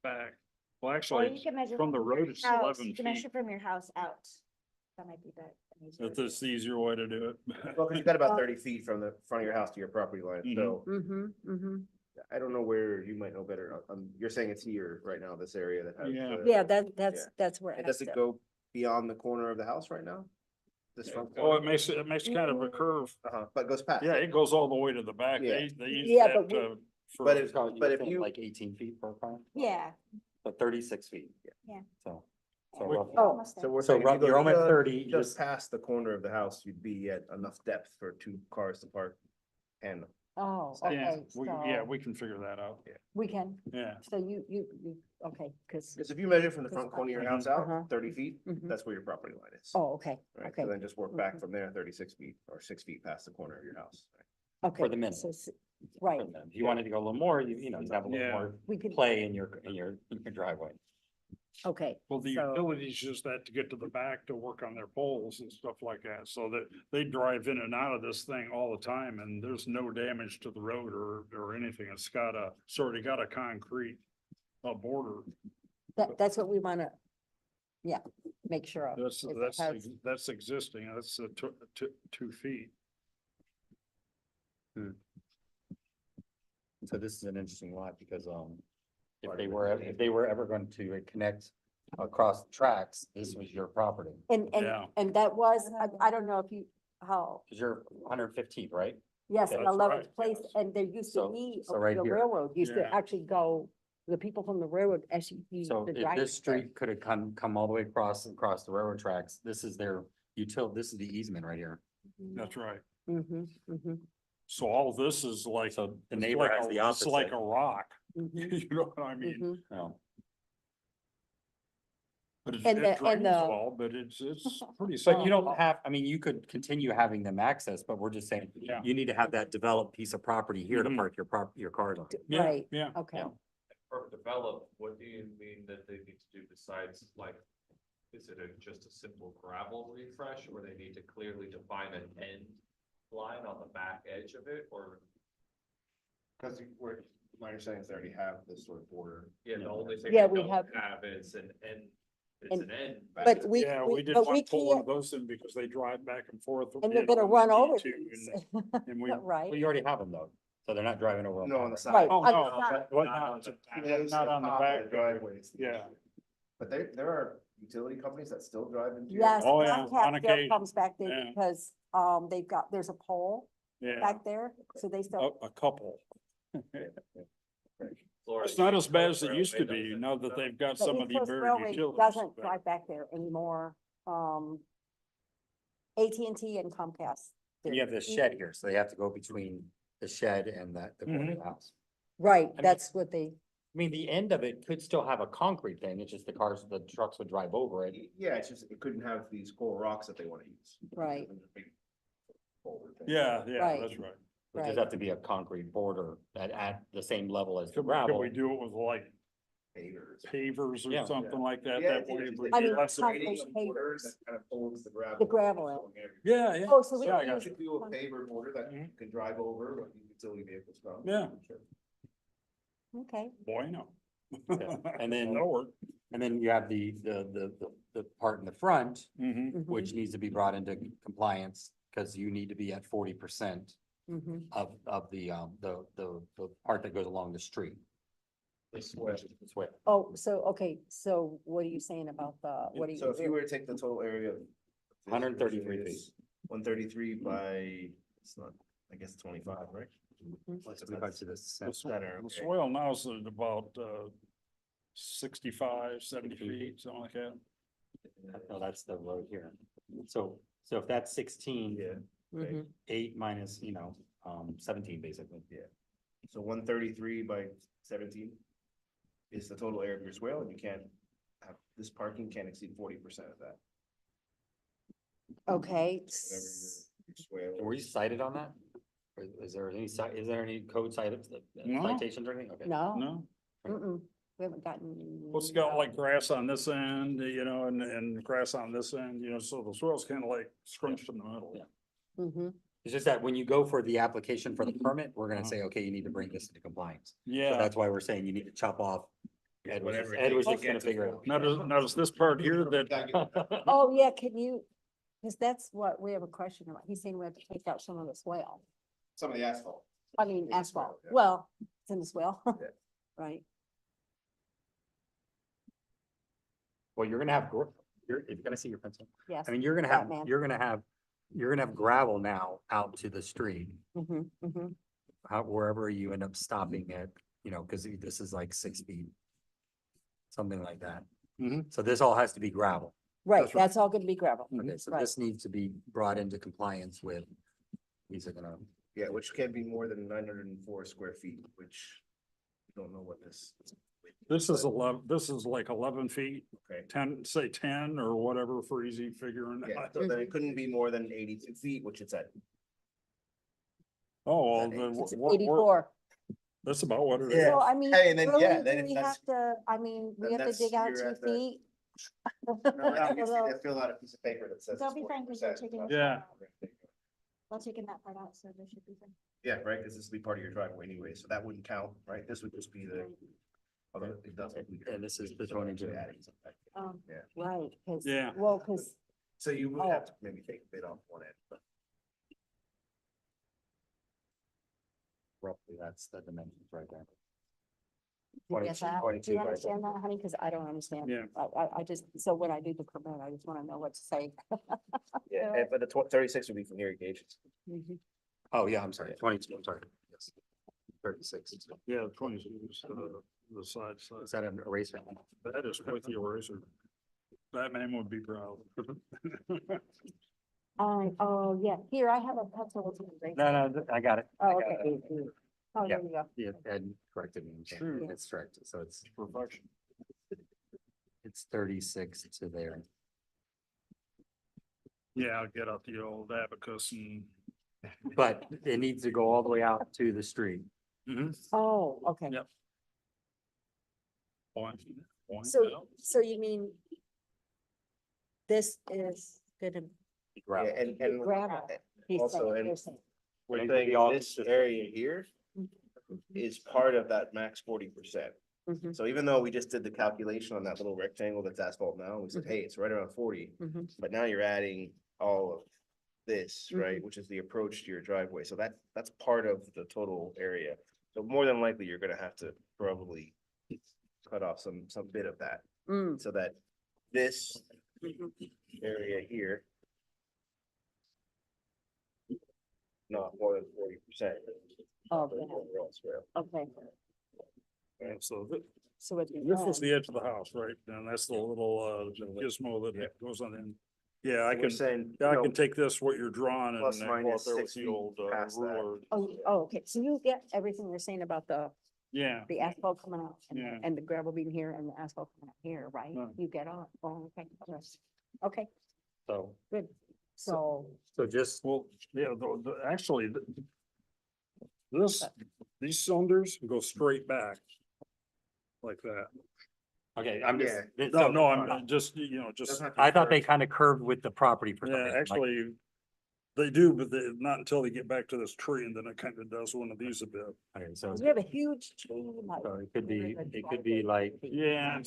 back. Well, Or actually, you can measure from the your road, it's house. 11 You can measure feet. from your house out. That might be better. That's the easier way to do it. Well, because you've got about 30 feet from the front of your house to your property line, so Mm-hmm, mm-hmm. I don't know where you might know better. You're saying it's here right now, this area that has. Yeah. Yeah, that's Yeah. where. And I does it stepped. go beyond the corner of the house right now? This front Oh, corner? it makes kind of a curve. But goes past. Yeah, it goes all the way to the back. Yeah. They use Yeah, that, but we- for. But if, So you're but if saying you, like 18 feet per car, Yeah. so 36 feet. Yeah. So. So We- roughly- Oh, so we're So saying if you rough- go you're almost just- 30, Just just, past the corner of the house, you'd be at enough depth for 2 cars to park and oh, Yeah, okay, yeah, so we can figure that out. we can, Yeah. so you, okay, because, because if you measure from the Because front corner of your I- house uh-huh. out 30 feet, Mhm. that's where your property line is. oh, okay, Right, okay, so then just work back Mhm. from there 36 feet or 6 feet past the corner of your house. right? okay. for the minute. so Right, If you wanted to go a little more, you know, you have a little Yeah. more we could, play in your driveway. okay. Well, the so- utilities use that to get to the back to work on their poles and stuff like that, so that they drive in and out of this thing all the time, and there's no damage to the road or anything. It's already got a concrete border. That's what we wanna, yeah, make sure of. That's, is it that's, has- that's existing, that's 2 feet. So this is an interesting lot because, if they were ever going to connect across the tracks, this was your property. Yeah. And that was, I don't know if you, how, Cause you're 115th, right? yes, Yeah, in that's 11th right, place, yes. and there used to So- be, so right the here. railroad used to Yeah. actually go, the people from the railroad actually used So to if drive. this street could have come all the way across the railroad tracks, this is their this is the easement right here. That's right. Mm-hmm, mm-hmm, So all this is like. So the it's neighbor like has a- the It's like opposite. a rock, mm-hmm, you know what I mean? mm-hmm. No. But And it the- and drains the- well, but it's pretty. But you solid. don't have, I mean, you could continue having them access, but we're just saying, Yeah. you need to have that developed piece of property here to Mhm. park your cars on. Yeah, Right. Yeah. Okay, Yeah. For develop, what do you mean that they need to do besides like, is it just a simple gravel refresh or they need to clearly define an end line on the back edge of it or? Because we're, my understanding is they already have this sort of border. Yeah, the only thing Yeah, they we don't have- have is an end, it's And- an end. but we, Yeah, we did but not we put one of can't, those in because they drive back and forth. and they're you gonna know, run they over need to, these, And we, right? Well, you already have them though, so they're not driving over. No, on the Power. side. Right. oh, on no, the side. what Not not, on the yeah, back. not on the Top of back. driveways. Yeah, But there are utility companies that still drive into. your- Yes, Oh, yeah, on Comcast still occasion. comes back there Yeah. because, they've got, there's a pole yeah, back there, so they still, a couple. Florida It's not as bad as it Railway used to doesn't, be, now that no. they've got the some of the East Coast buried Railway utilities. doesn't but- drive back there anymore. AT&T and Comcast. And you have this do. shed here, so they have to go between the shed and the corner of the house. Right, mean- that's what they, I mean, the end of it could still have a concrete thing, it's just the trucks would drive over it. Yeah, it's just, it couldn't have these coral rocks that they want to use. Right. Yeah, yeah, Right. that's right. It just Right. have to be a concrete border at the same level as the Could gravel. we do it with like Pavers. pavers Yeah. or something like that? Yeah, That way it would I be mean, less of a- concrete Grading border pavers. that kind of holds the gravel. The gravel in. going everywhere. Yeah, yeah. oh, so we Yeah, I don't got use, You could do a paver border that Mhm. you can drive over when utility vehicles come. Yeah. Sure. okay, Bueno. Yeah, and then- That'll work. And then you have the part in the front, Mhm. mhm, which needs to be brought into compliance, because you need to be at 40% mhm. of the part that goes along the street. This way. This way. Oh, so, okay, so what are you saying about the, what are you? So if you were to take the total area of. 133 feet. 133 by, it's not, I guess 25, right? Let's move back to the The center. Center, The okay. soil now is at about 65, 70 feet, something like that. No, that's the road here. So if that's 16, Yeah, Mhm. 8 minus, 17 basically. so 133 by 17 is the total area of your swale, and you can't have, this parking can't exceed 40% of that. Okay. Whatever your swale. So were you cited on that? Or is there any is there any code cited, No. citations or anything? Okay. No, No, mm-mm, we haven't gotten. well, it's got like grass on this end, and grass on this end, so the soil's kind of like scrunched in the middle. Yeah. Mm-hmm, It's just that when you go for the application for the Mm-hmm. permit, we're gonna Uh-huh. say, okay, you need to bring this into compliance. So Yeah, that's why we're saying you need to chop off. Ed was Whatever it Ed was takes just to gonna get to figure it out. notice this part here that, oh, yeah, can you, because that's what we have a question about, he's saying we have to take out some of the swale, Some of the asphalt. I mean In the swale, asphalt, yeah. well, it's in the swale, Yeah. right? Well, you're gonna have, can I see your pencil? Yes. I mean, you're Batman. gonna have gravel now out to the street, Mhm, mhm. wherever you end up stopping at, because this is like 6 feet. Something like that. Mhm. So this all has to be gravel. Right, That's right. that's all gonna be gravel. Okay, so Right. this needs to be brought into compliance with. These are gonna, Yeah, which can be more than 904 square feet, which I don't know what this. This is this is like 11 feet, Okay. 10, say 10 or whatever for easy figuring. Yeah, so then it couldn't be more than 82 feet, which it's at. Oh, well, It's then It's what, 84. that's about what it is. Yeah. So I mean, Hey, and then, really, yeah, do then if we that's- have to, I mean, we then have to dig out you're 2 at the- feet? No, I think you Although- need to fill out a piece of paper that says. They'll it's be fine 'cause 40%, they're taking not- it Yeah. Well, taking that part out, so there should be some. Yeah, right, because this will be part of your driveway anyway, so that wouldn't count, right? This would just be the. Although it doesn't. and this is the 22. Adding something. Yeah. Right, cause, Yeah. well, cause, So you would Oh. have to maybe take a bit off one end, but. Roughly, that's the dimensions right there. you get 22 that? Do 22 you by understand that, honey? Cause I don't understand. Yeah. I just, so when I do the permit, I just wanna know what to say. Yeah, but the 36 would be from here, Gage. Mhm. Oh, yeah, I'm sorry, 22, I'm sorry, yes. 36, is Yeah, 20 is the side. that an eraser? That is quite the eraser. That man would be proud. Oh, yeah, here, I have a pencil with some great. No, I got it. Oh, I got okay. it. Oh, Yeah. there you go. Yeah, Ed corrected me, so True. it's correct, so it's, Perfection. it's 36 to there. Yeah, I'll get out the old abacus and. But it needs to go all the way out to the street. Oh, okay. Yep. Point So, out. so you mean this is gonna Yeah, Gravel. and, be and gravel? He's also, saying, and- you're saying. we're And saying we all this consistent. area here is part of that max 40%. Mhm, So even though we just did the calculation on that little rectangle that's asphalt now, we said, hey, it's right around 40. mhm. But now you're adding all of this, right, which is the approach to your driveway. So that's part of the total area. So more than likely, you're gonna have to probably cut off some bit of that Mm, so that this mhm. area here not more than 40%. Oh, yeah. Okay, And so so it's. this was the edge of the house, right? And that's the little gizmo that goes on in. Yeah, I We're can, saying, yeah, I you know, can take this, what you're drawing and plus then go out minus there with 6 the feet old past that. ruler. Oh, okay, so you get everything you're saying about Yeah, the asphalt coming out and, Yeah. and the gravel being here and the asphalt coming out here, right? No. You get all, oh, okay, yes. Okay, So, good. So, so just, well, yeah, actually, these cylinders go straight back. Like that. okay, I'm just. Yeah. No, so- no, I'm just, just. doesn't have to I be thought they curved. kind of curved with the property for some Yeah, reason. like- actually, they do, but not until they get back to this tree and then it kind of does one of these a bit. Okay, so, we have a huge tree, like. so it could be, where the it could be driveway like, would be. Yeah,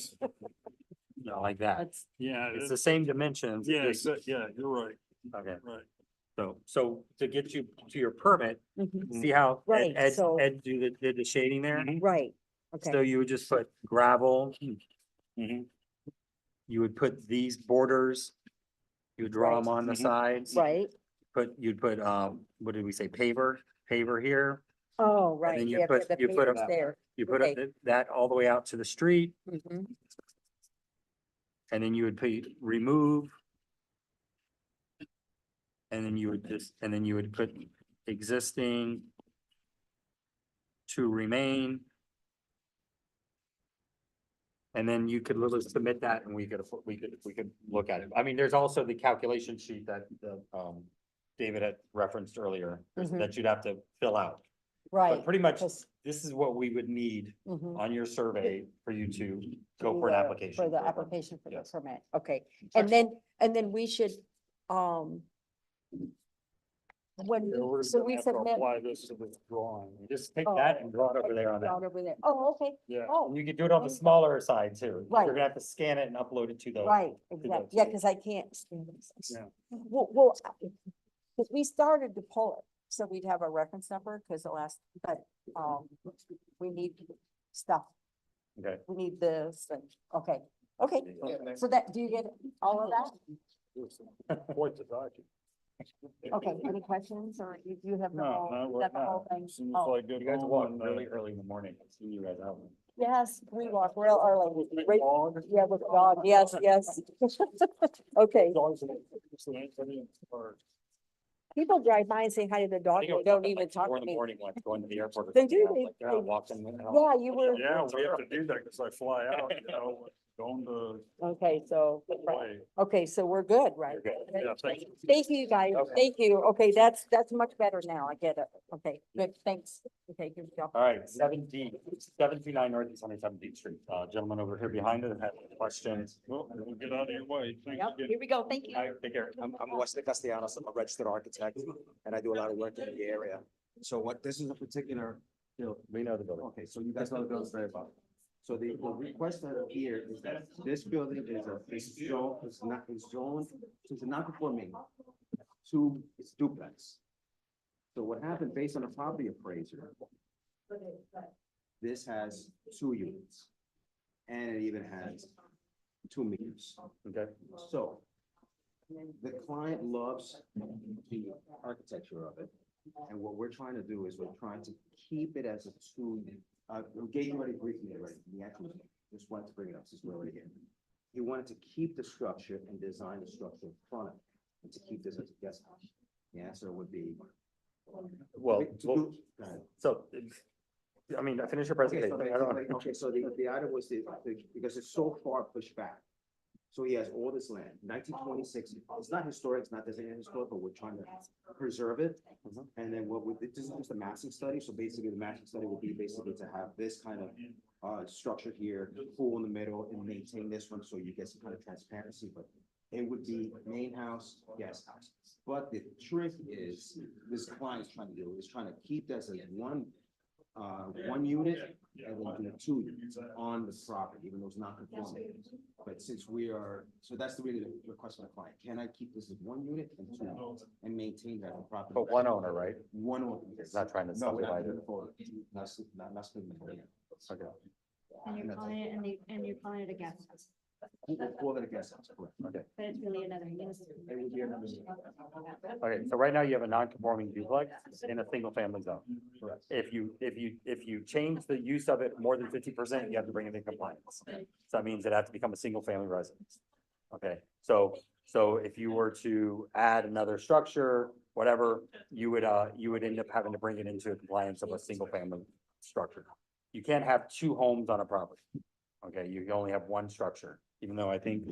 like that. That's, yeah. It's the same dimensions. Yeah, just- yeah, you're right, Okay, right. so to get you to your permit, mhm, see how Right, Ed so- did the shading there? Mhm. right, So okay, you would just put gravel, Mhm. you would put these borders, you would draw them Right. on the Mhm. sides. right, You'd put, what did we say, paver here, oh, right. then you yeah, put- the you put a- papers there. you put Okay. that all the way out to the street, Mhm, and then you would put remove. And then you would just, and then you would put existing to remain. And then you could literally submit that and we could look at it. I mean, there's also the calculation sheet that David had referenced earlier, Mhm. that you'd have to fill out. Right. But pretty much, 'cause, this is what we would need mhm, on your survey for you to go do for an the- application. For the a permit. application for the Yes. permit, okay, and then we should, when, Yeah, we're so gonna we have to submit. apply this to this drawing. Just take Oh, that and draw it over there on that. Draw it over there, oh, okay, Yeah. oh, And you can do it on the smaller side too. Right. You're gonna have to scan it and upload it to the. right, exactly, yeah, too. cause I can't. stand this. Yeah. Well, cause we started to pull it, so we'd have a reference number, cause the last, but, we need stuff, Okay, we need this, and, okay, Okay, so that, do you get all of that? Quite the document. Okay, any questions or you have the No, whole, no, you got the whole thing? Seems Oh, like good You guys home walk and, really early in the morning. I've seen you guys out. yes, we walk real early. Right, yeah, with the dog, yes, yes. Okay, people drive by and say hi to the dog, they don't even talk Four to in the me. morning, like going to the airport. or They do, something. I was like, they- "Yeah, they- walking in and out." Yeah, you were, Yeah, we have to do that because I fly out, going to okay, so, Hawaii. okay, so we're good, right? You're good. Yeah, thank you. Thank you, guys. Thank you. Okay, that's much better now. I get it. Okay, good, thanks. Okay, good job. All right, 729 Northeast 117th Street. Gentleman over here behind it had questions. Well, we'll get out of your way. Thank Yep, you. here we go. Thank you. All right, take care. I'm Wesley Castellanos, I'm a registered architect, and I do a lot of work in the area. So what, this is a particular, We know the building. okay, so you guys know the building very well. So the request that are here is that this building is zoned, it's a non-conforming to, it's duplex. So what happened based on a property appraiser, this has 2 units. And it even has 2 meters. Okay. So the client loves the architecture of it. And what we're trying to do is we're trying to keep it as a 2, Gaten already briefed me already, he actually just wanted to bring it up since we're already here. He wanted to keep the structure and design the structure in front of it, and to keep this as a guest house. The answer would be. Well, to well, do- go ahead. so, I mean, finish your Okay, presentation. so I don't- basically- okay, so the item was because it's so far pushed back. So he has all this land, 1926, it's not historic, it's not designated historic, but we're trying to preserve it. Mhm. And then this is just a massing study, so basically the massing study would be basically to have this kind of structure here, pool in the middle, and maintain this one, so you get some kind of transparency, but it would be main house, guest house. But the trick is, this client's trying to do, is trying to keep this as one unit, and then do 2 units on the property, even though it's not conforming. But since we are, so that's really the request from the client, can I keep this as 1 unit and 2 units, and maintain that on property? But one owner, right? One owner. It's not trying to No, we're not subdivide doing it. the photo. Not splitting the photo. Okay. And you're calling it, and you're calling it a guest house, We'll call it a guest house, correct? Okay. but it's really another unit. It would be another. Okay, so right now you have a non-conforming duplex in a single family zone. Correct. If you change the use of it more than 50%, you have to bring it in compliance. So that means it has to become a single family residence. Okay, so if you were to add another structure, whatever, you would end up having to bring it into compliance of a single family structure. You can't have 2 homes on a property. Okay, you can only have 1 structure, even though I think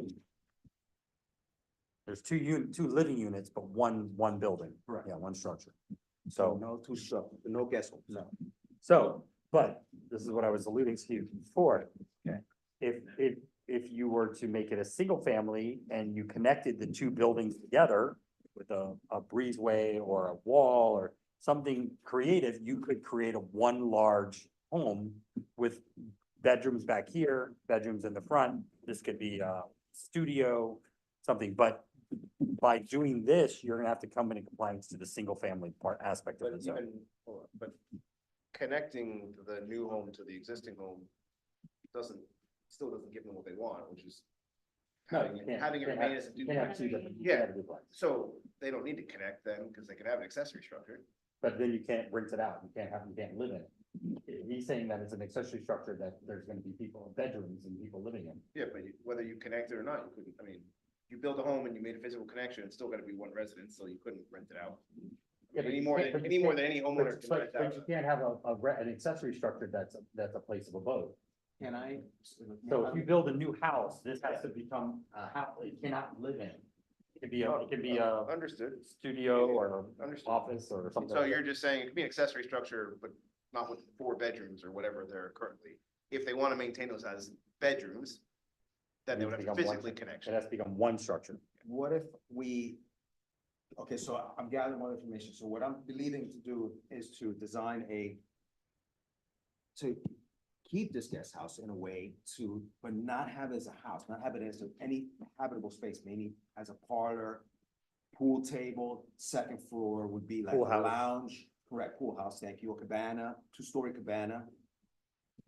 there's 2 living units, but one building. Correct. Yeah, 1 structure. So So, no 2 structure, no guest house, no. but this is what I was alluding to before. Okay. If you were to make it a single family and you connected the 2 buildings together with a breezeway or a wall or something creative, you could create a 1 large home with bedrooms back here, bedrooms in the front. This could be a studio, something, but by doing this, you're gonna have to come into compliance to the single family part aspect of But the zone. even, but connecting the new home to the existing home still doesn't give them what they want, which is having it remain as a You can't have duplex. 2 different- you Yeah. can't have a duplex. So they don't need to connect then, because they can have an accessory structure. But then you can't rent it out, you can't live in it. He's saying that it's an accessory structure that there's gonna be people, bedrooms and people living in. Yeah, but whether you connect it or not, you couldn't, I mean, you build a home and you made a physical connection, it's still gotta be 1 residence, so you couldn't rent it out. Yeah, but Any you more can't- than, but you any more can't- than any homeowner can rent But you out. can't have an accessory structure that's a place of abode. Can I? So if you build a new house, this has to become a house, you cannot live in. It could be a Understood, studio or understood. office or something. So like you're that. just saying it could be an accessory structure, but not with 4 bedrooms or whatever they're currently. If they wanna maintain those as bedrooms, then they would have to Become one- physically It connect. has to become 1 structure. What if we, okay, so I'm gathering more information, so what I'm believing to do is to design to keep this guest house in a way but not have it as a house, not have it as any habitable space, maybe as a parlor, pool table, 2nd floor would be like a Pool house. lounge, correct, pool house, thank you, a cabana, 2-story cabana,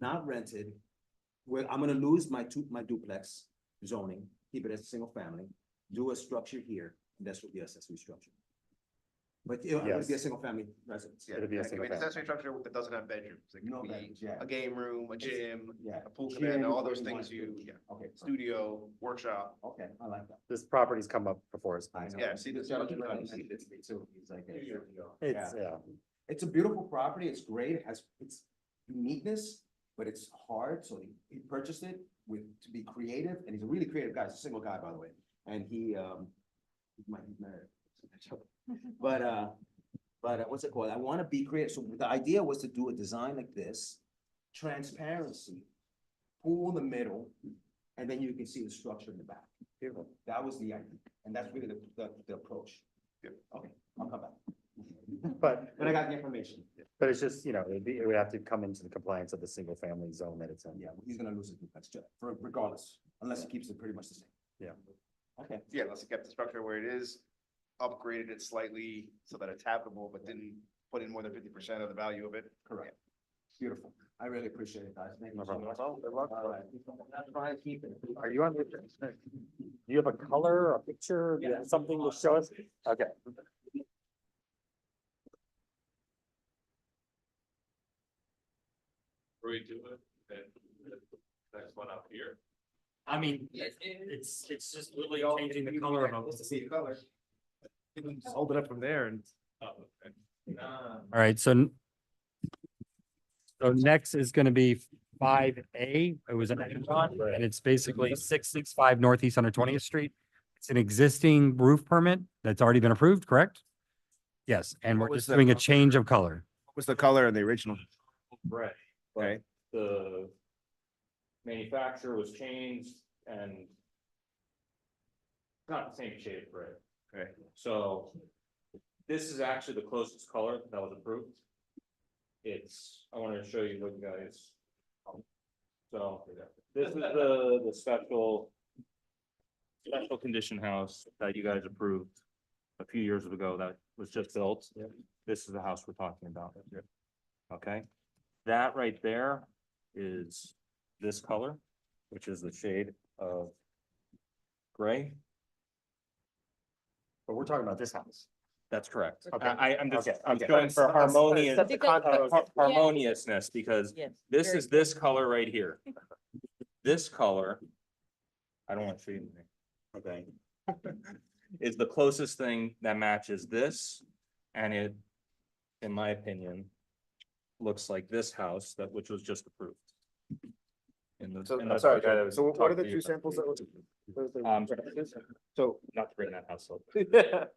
not rented, where I'm gonna lose my duplex, zoning, keep it as a single family, do a structure here, and that's what the accessory structure. But it would be a Yes. single family residence. Yeah, It'll be a I mean, single family. accessory structure that doesn't have bedrooms, it No could be bedrooms, yeah. a game room, a gym, Yeah. a pool Gym, cabana, all whatever those you things want. you, yeah, Okay, studio, workshop. okay, I like that. This property's come up before us. I know. Yeah, see, this- It's like a- It's, yeah. It's a beautiful property, it's great, it has its uniqueness, but it's hard, so he purchased it to be creative, and he's a really creative guy, he's a single guy, by the way, and he's married. But what's it called, I wanna be creative, so the idea was to do a design like this, transparency, pool in the middle, and then you can see the structure in the back. That was the idea, and that's really the approach. Okay, I'll come back. But, But I got the information. but it's just, it would have to come into the compliance of the single family zone that it's in. Yeah, he's gonna lose his duplex, regardless, unless he keeps it pretty much the same. Yeah. Okay. Yeah, unless it kept the structure where it is, upgraded it slightly so that it's habitable, but didn't put in more than 50% of the value of it. Correct. Beautiful. I really appreciate it, guys. Thank you No so problem. much. Well, good luck. All right. I'm trying to keep it. Are you on the, do you have a color, a picture, something to show us? Okay. Where we do it, and next one up here. I mean, it's just really changing the color of To see the color. You can just hold it up from there and. Oh, okay. All right, so next is gonna be 5A. It was an add-on, and it's basically 665 Northeast 120th Street. It's an existing roof permit that's already been approved, correct? Yes, and we're What was just the doing a color? change of color. What's the color in the original? Right, Okay, the manufacturer was changed and not the same shade of gray. okay. So this is actually the closest color that was approved. I wanted to show you what you guys. So this is the special condition house that you guys approved a few years ago that was just built. This is the house we're talking about. Okay, that right there is this color, which is the shade of gray. But we're talking about this house. That's correct. Okay. I'm just, Okay, I'm okay. showing for harmonious, Set the context. harmoniousness, because Yes. this is this color right here. This color, I don't want to show you anything. Okay. Is the closest thing that matches this, and it, in my opinion, looks like this house which was just approved. In the- So, in the I'm sorry, project so what are talked the to you two about. samples that So, not to bring that house up.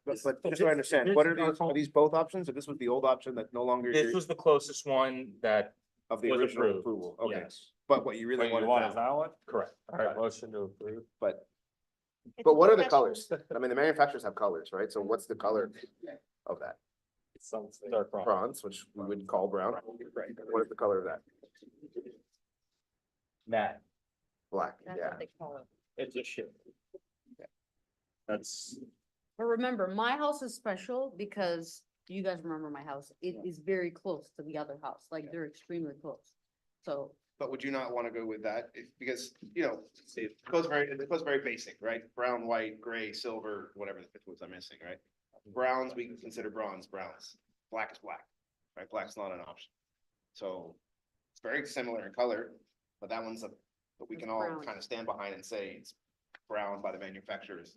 but just so I understand, what are these both options, or this was the old option that no longer This was the closest one that of the was original approved. approval? Okay, Yes. but what you What really you wanted want that is one. that one? Correct. All right, Okay. motion to approve. But what are the colors? I mean, the manufacturers have colors, right? So what's the color of that? Some dark brown. Bronze, which we would call brown. Right. What is the color of that? Matte. Black, yeah. It's a shit. That's, But remember, my house is special because you guys remember my house. It is very close to the other house, like they're extremely close. So But would you not want to go with that? Because, it goes very basic, right? Brown, white, gray, silver, whatever the fifth ones I'm missing, right? Browns, we can consider browns. Black is black, right? Black's not an option. So it's very similar in color, but that one's but we can all brown. kind of stand behind and say it's brown by the manufacturer's,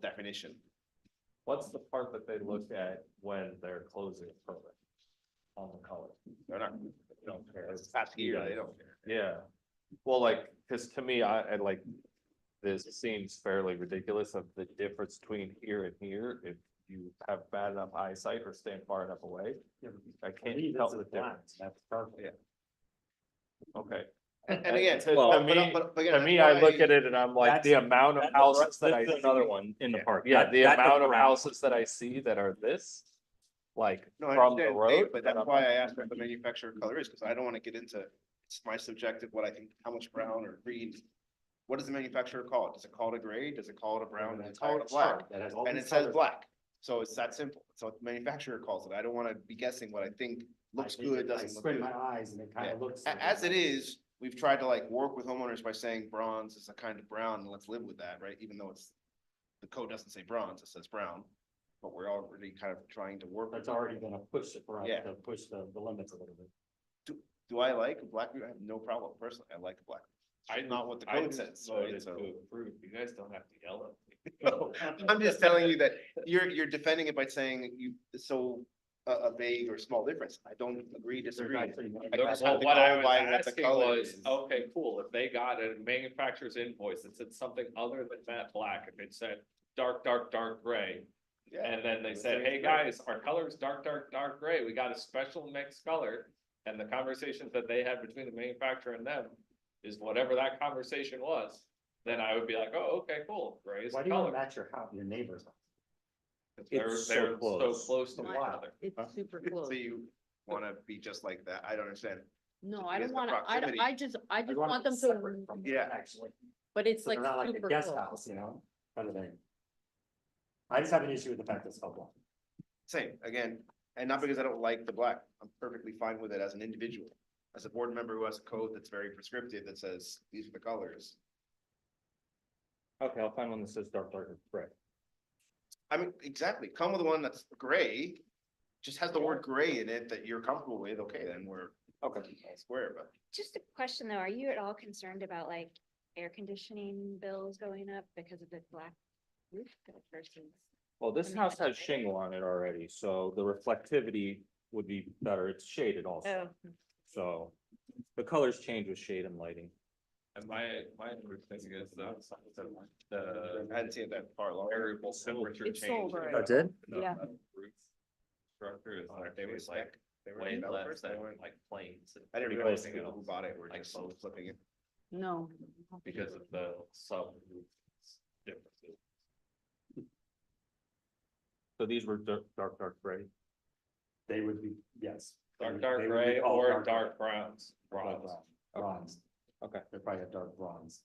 definition. what's the part that they look at when they're closing a permit? On the color? They're not, They don't care. it's past year, they don't care. Yeah, well, cause to me, I like, this seems fairly ridiculous of the difference between here and here, if you have bad enough eyesight or stand far enough away. I can't tell the difference. That's perfect. Okay. And again, Well, but- to me, but again, to me, that's I why- look at it and I'm like, the amount of houses that I. This is another one in the Yeah. park. Yeah, That- the that's amount of brown. houses that I see that are this, like, No, I from the understand, road. Dave, but that that's I'm why like, I asked what the manufacturer color is, because I don't want to get into, it's my subjective, what I think, how much brown or green. What does the manufacturer call it? Does it call it a gray? Does it call it a brown? Does it call it a black? That has all And these it says colors. black. So it's that simple. So the manufacturer calls it. I don't want to be guessing what I think looks I good, doesn't look squint good. my eyes and it kind Yeah. of looks. As it is, we've tried to like work with homeowners by saying bronze is a kind of brown, and let's live with that, right? Even though the code doesn't say bronze, it says brown. But we're already kind of trying to work. That's with already gonna push it for us Yeah. to push the limits a little bit. Do I like a black? I have no problem personally. I like a black. It's not what the I code just says, voted right? So. to approve. You guys don't have to yell at me. No, I'm just telling you that you're defending it by saying you, it's so a vague or small difference. I don't agree, disagree. I just have Well, to what I go was by what the asking color was, is. okay, cool, if they got a manufacturer's invoice that said something other than matte black, if it said dark, dark, dark gray. Yeah. And then they said, hey, guys, our color is dark, dark, dark gray, we got a special mixed color. And the conversations that they had between the manufacturer and them is whatever that conversation was. Then I would be like, oh, okay, cool, gray is Why the do you want color. to match your house, your neighbors? They're, It's so they're so close. close to Why? one another. It's super So close. you wanna be just like that? I don't understand. No, I because don't the wanna, proximity. I just want them to, Yeah. Actually, but it's so like they're not like a super guest close. house, you know, kind of thing. I just have an issue with the fact that it's so black. Same, again, and not because I don't like the black. I'm perfectly fine with it as an individual. As a board member who has a code that's very prescriptive that says these are the colors. Okay, I'll find one that says dark, dark gray. I mean, exactly. Come with one that's gray, just has the word gray in it that you're comfortable with. Okay, then we're Okay. square, but. Just a question though, are you at all concerned about like air conditioning bills going up because of the black roof versus? Well, this mean, house that's has shingle on it already, so the reflectivity would be better. It's shaded also. Oh, So the colors change with shade and lighting. And my thing is the I hadn't seen it that far along. variable temperature It's change. solar. Oh, it did? The Yeah. Roof structure is They were actually like spec. They were way developers, less they than weren't- like planes. I didn't Because realize of the people who bought it were like just both. flipping it. No. Because of the sub differences. So these were dark, dark gray. They would be, yes. Dark, They dark would be gray called or dark dark browns, Bronze. bronze. Bronze. Okay. They're probably a dark bronze.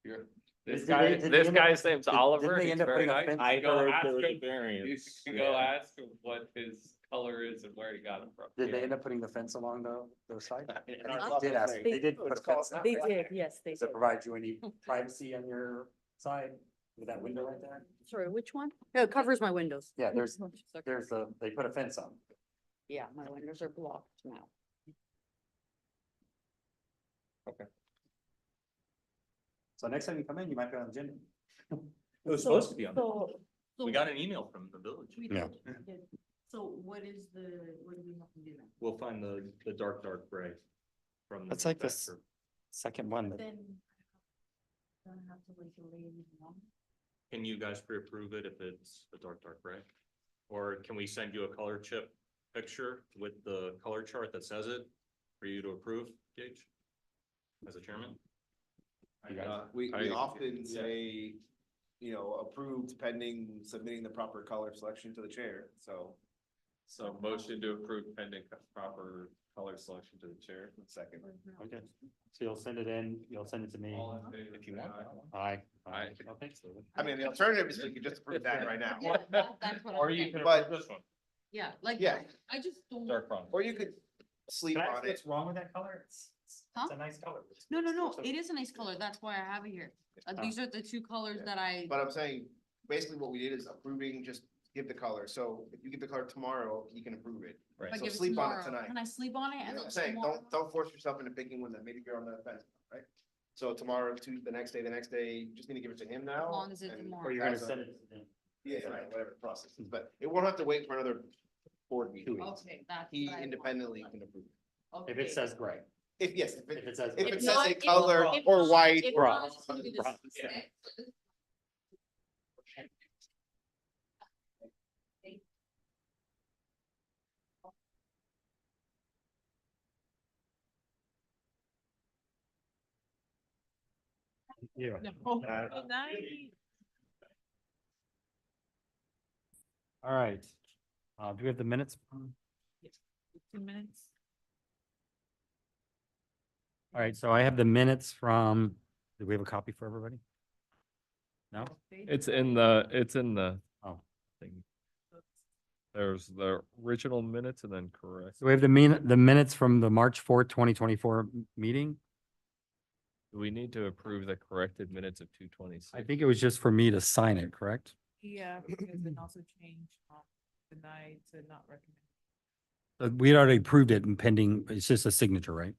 You're- Did This they- guy, did they this end up- guy's name's didn't Oliver, they he's end up very putting a nice. fence- I You go heard ask there was a him- variance. You can go Yeah. ask him what his color is and where he got it from. Did they end up putting the fence along the side? I think Huh? they did ask, they did put a fence. They did, yes, they Does it did. provide you any privacy on your side with that window right there? Sorry, which one? Yeah, it covers my windows. Yeah, they put a fence on. Yeah, my windows are blocked now. So next time you come in, you might be on the agenda. It was supposed to be on. We got an email from the village. Yeah. So what is what do we have to do then? We'll find the dark, dark gray from. the That's like this manufacturer. second one. that- Then. Don't have to wait till later on. Can you guys pre-approve it if it's a dark, dark gray? Or can we send you a color chip picture with the color chart that says it for you to approve, Gage? As a chairman? We I- often yeah. say, you know, approved pending submitting the proper color selection to the chair, so. So motion to approve pending proper color selection to the chair. Second. Okay, so you'll send it in, you'll send it to me. All in favor, If you say want. aye. Aye. Aye. Okay. I mean, the alternative is we could just approve that right now. Yeah, that's what Or I'm you saying. can But- approve this one, Yeah, like, Yeah. I just don't. dark brown. Or you could sleep Can I on ask it. what's wrong with that color? It's Huh? a nice color. No, It's a- it is a nice color. That's why I have it here. Oh. These are the two colors Yeah. that I, But I'm saying, basically what we did is approving, just give the color. So if you give the color tomorrow, you can approve it. Right. if I So give it sleep on it tomorrow. tonight. Can I sleep on it You and know what then I'm saying, tomorrow? don't force yourself into picking one that maybe you're on the fence, right? So tomorrow, the next day, you just need to give it to him now. As long as it's and tomorrow. Or you're gonna as a- send it to them. Yeah, right, whatever the process is, but it won't have to wait for another board meeting. Okay, that's. He what I want. independently can approve. it. If it Okay. says gray. If, yes, If it says. if gray. it If says not- a if color not- if or not- white. if Bronze. not, it's gonna be the Bronze. six. Yeah. No. Good night. All right. Do we have the minutes? 2 minutes. All right, so I have the minutes from, do we have a copy for everybody? No? It's in the Oh. thing. There's the original minutes and then correct. So we have the minutes from the March 4th, 2024 meeting. Do we need to approve the corrected minutes of 226? I think it was just for me to sign it, correct? Yeah, because then also change deny to not recommend. We'd already approved it and pending, it's just a signature, right?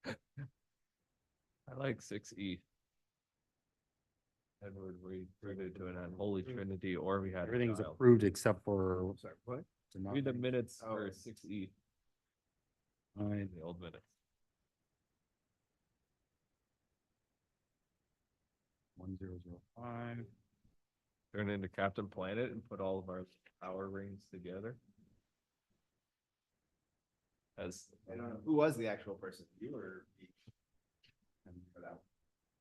I like 6E. Edward Reed, rooted to an unholy trinity, or we had. a Everything's child. approved except for. Sorry, what? to not Read the make- minutes Oh. for 6E, All right, the old minutes. 1005. Turn into Captain Planet and put all of our power rings together. As, And, who was the actual person? You or me? For that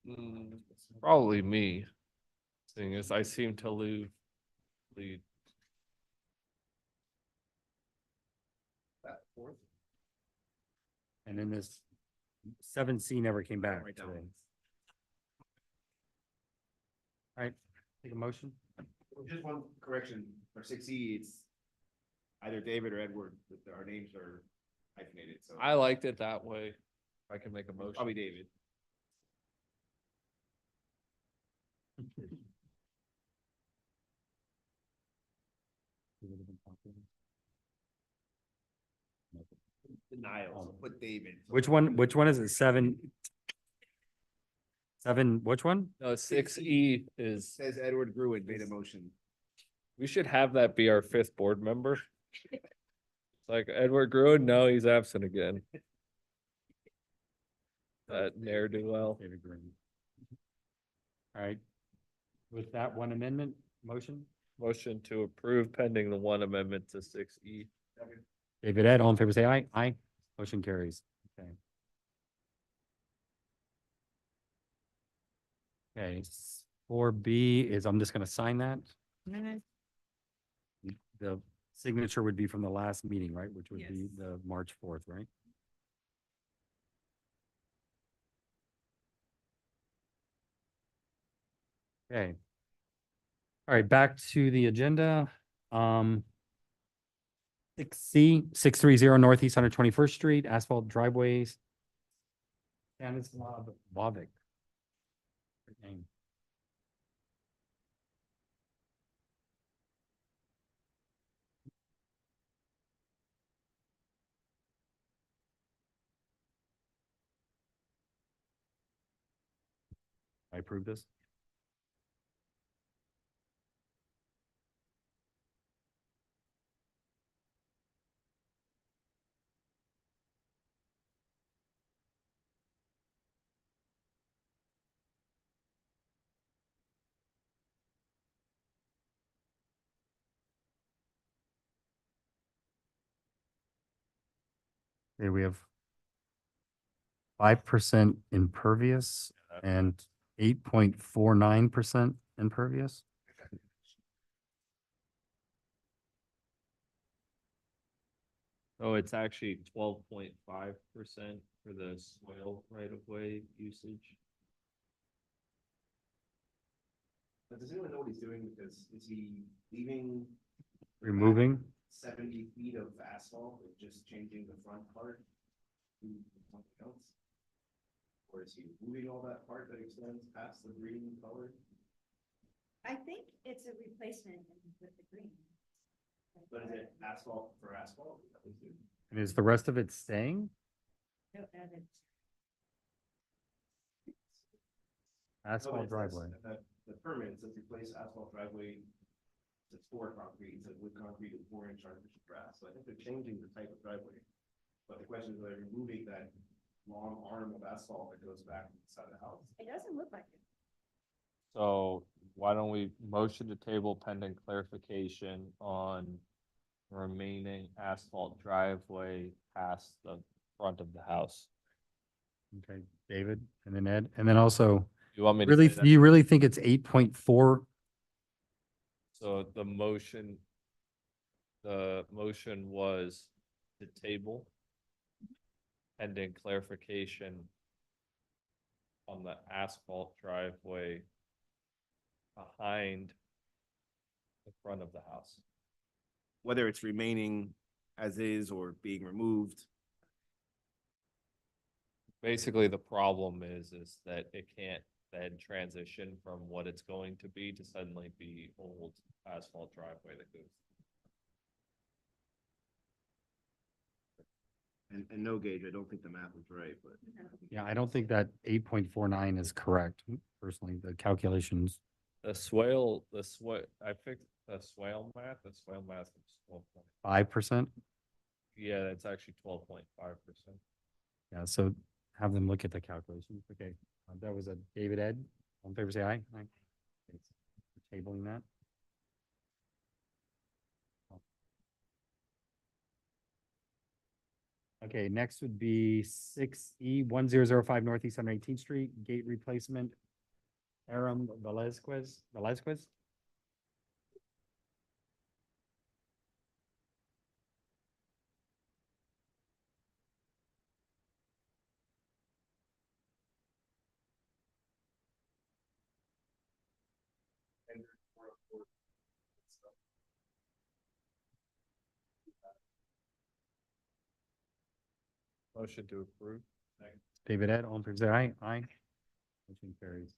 one? probably me. Seeing as I seem to lead. That fourth? And then this 7C never came back Right today. down. All right, take a motion. Just one correction, for 6E, it's either David or Edward, but our names are hyphenated, so. I liked it that way. If I can make a motion. Probably David. Denial, so put David. Which one is it? 7? Which one? No, 6E is, Says Edward Gruen made a motion. we should have that be our 5th board member. It's like Edward Gruen, no, he's absent again. That ne'er-do-well. David Green. All right. With that one amendment, motion? Motion to approve pending the one amendment to 6E. David Ed, all in favor, say aye. Aye. Motion carries. Okay. Okay, 4B is, I'm just gonna sign that. Minutes. The signature would be from the last meeting, right? Which would be Yes. the March 4th, right? Okay. All right, back to the agenda. 6C, 630 Northeast 121st Street, asphalt driveways. Stanislav Bovic. Great name. I approve this. Okay, we have 5% impervious and 8.49% impervious. Oh, it's actually 12.5% for the soil right-of-way usage. But does anyone know what he's doing? Because is he leaving Removing, 70 feet of asphalt and just changing the front part to something else? Or is he moving all that part that extends past the green color? I think it's a replacement with the green. But is it asphalt for asphalt? Is that what he's doing? and is the rest of it staying? No, but Asphalt it says driveway. that The permit says replace asphalt driveway. It's pour concrete, it's wood concrete and 4-inch artificial grass. So I think they're changing the type of driveway. But the question is, are they removing that long arm of asphalt that goes back inside the house? It doesn't look like it. So why don't we motion to table pending clarification on remaining asphalt driveway past the front of the house? Okay, David, and then Ed, and then also, You want me to really, say that? do you really think it's 8.4? So the motion was to table pending clarification on the asphalt driveway behind the front of the house. Whether it's remaining as is or being removed. Basically, the problem is that it can't then transition from what it's going to be to suddenly be old asphalt driveway that goes. And no Gage, I don't think the math was right, but. Yeah, I don't think that 8.49 is correct, personally, the calculations. I fixed the swale math is 12. 5%. Yeah, that's actually 12.5%. Yeah, so have them look at the calculations. Okay, that was a David Ed. All in favor, say aye. Aye. Thanks for tabling that. Okay, next would be 6E1005 Northeast 118th Street, gate replacement. Aram Velazquez. Motion to approve. David Ed, all in favor, say aye. Aye. Motion carries.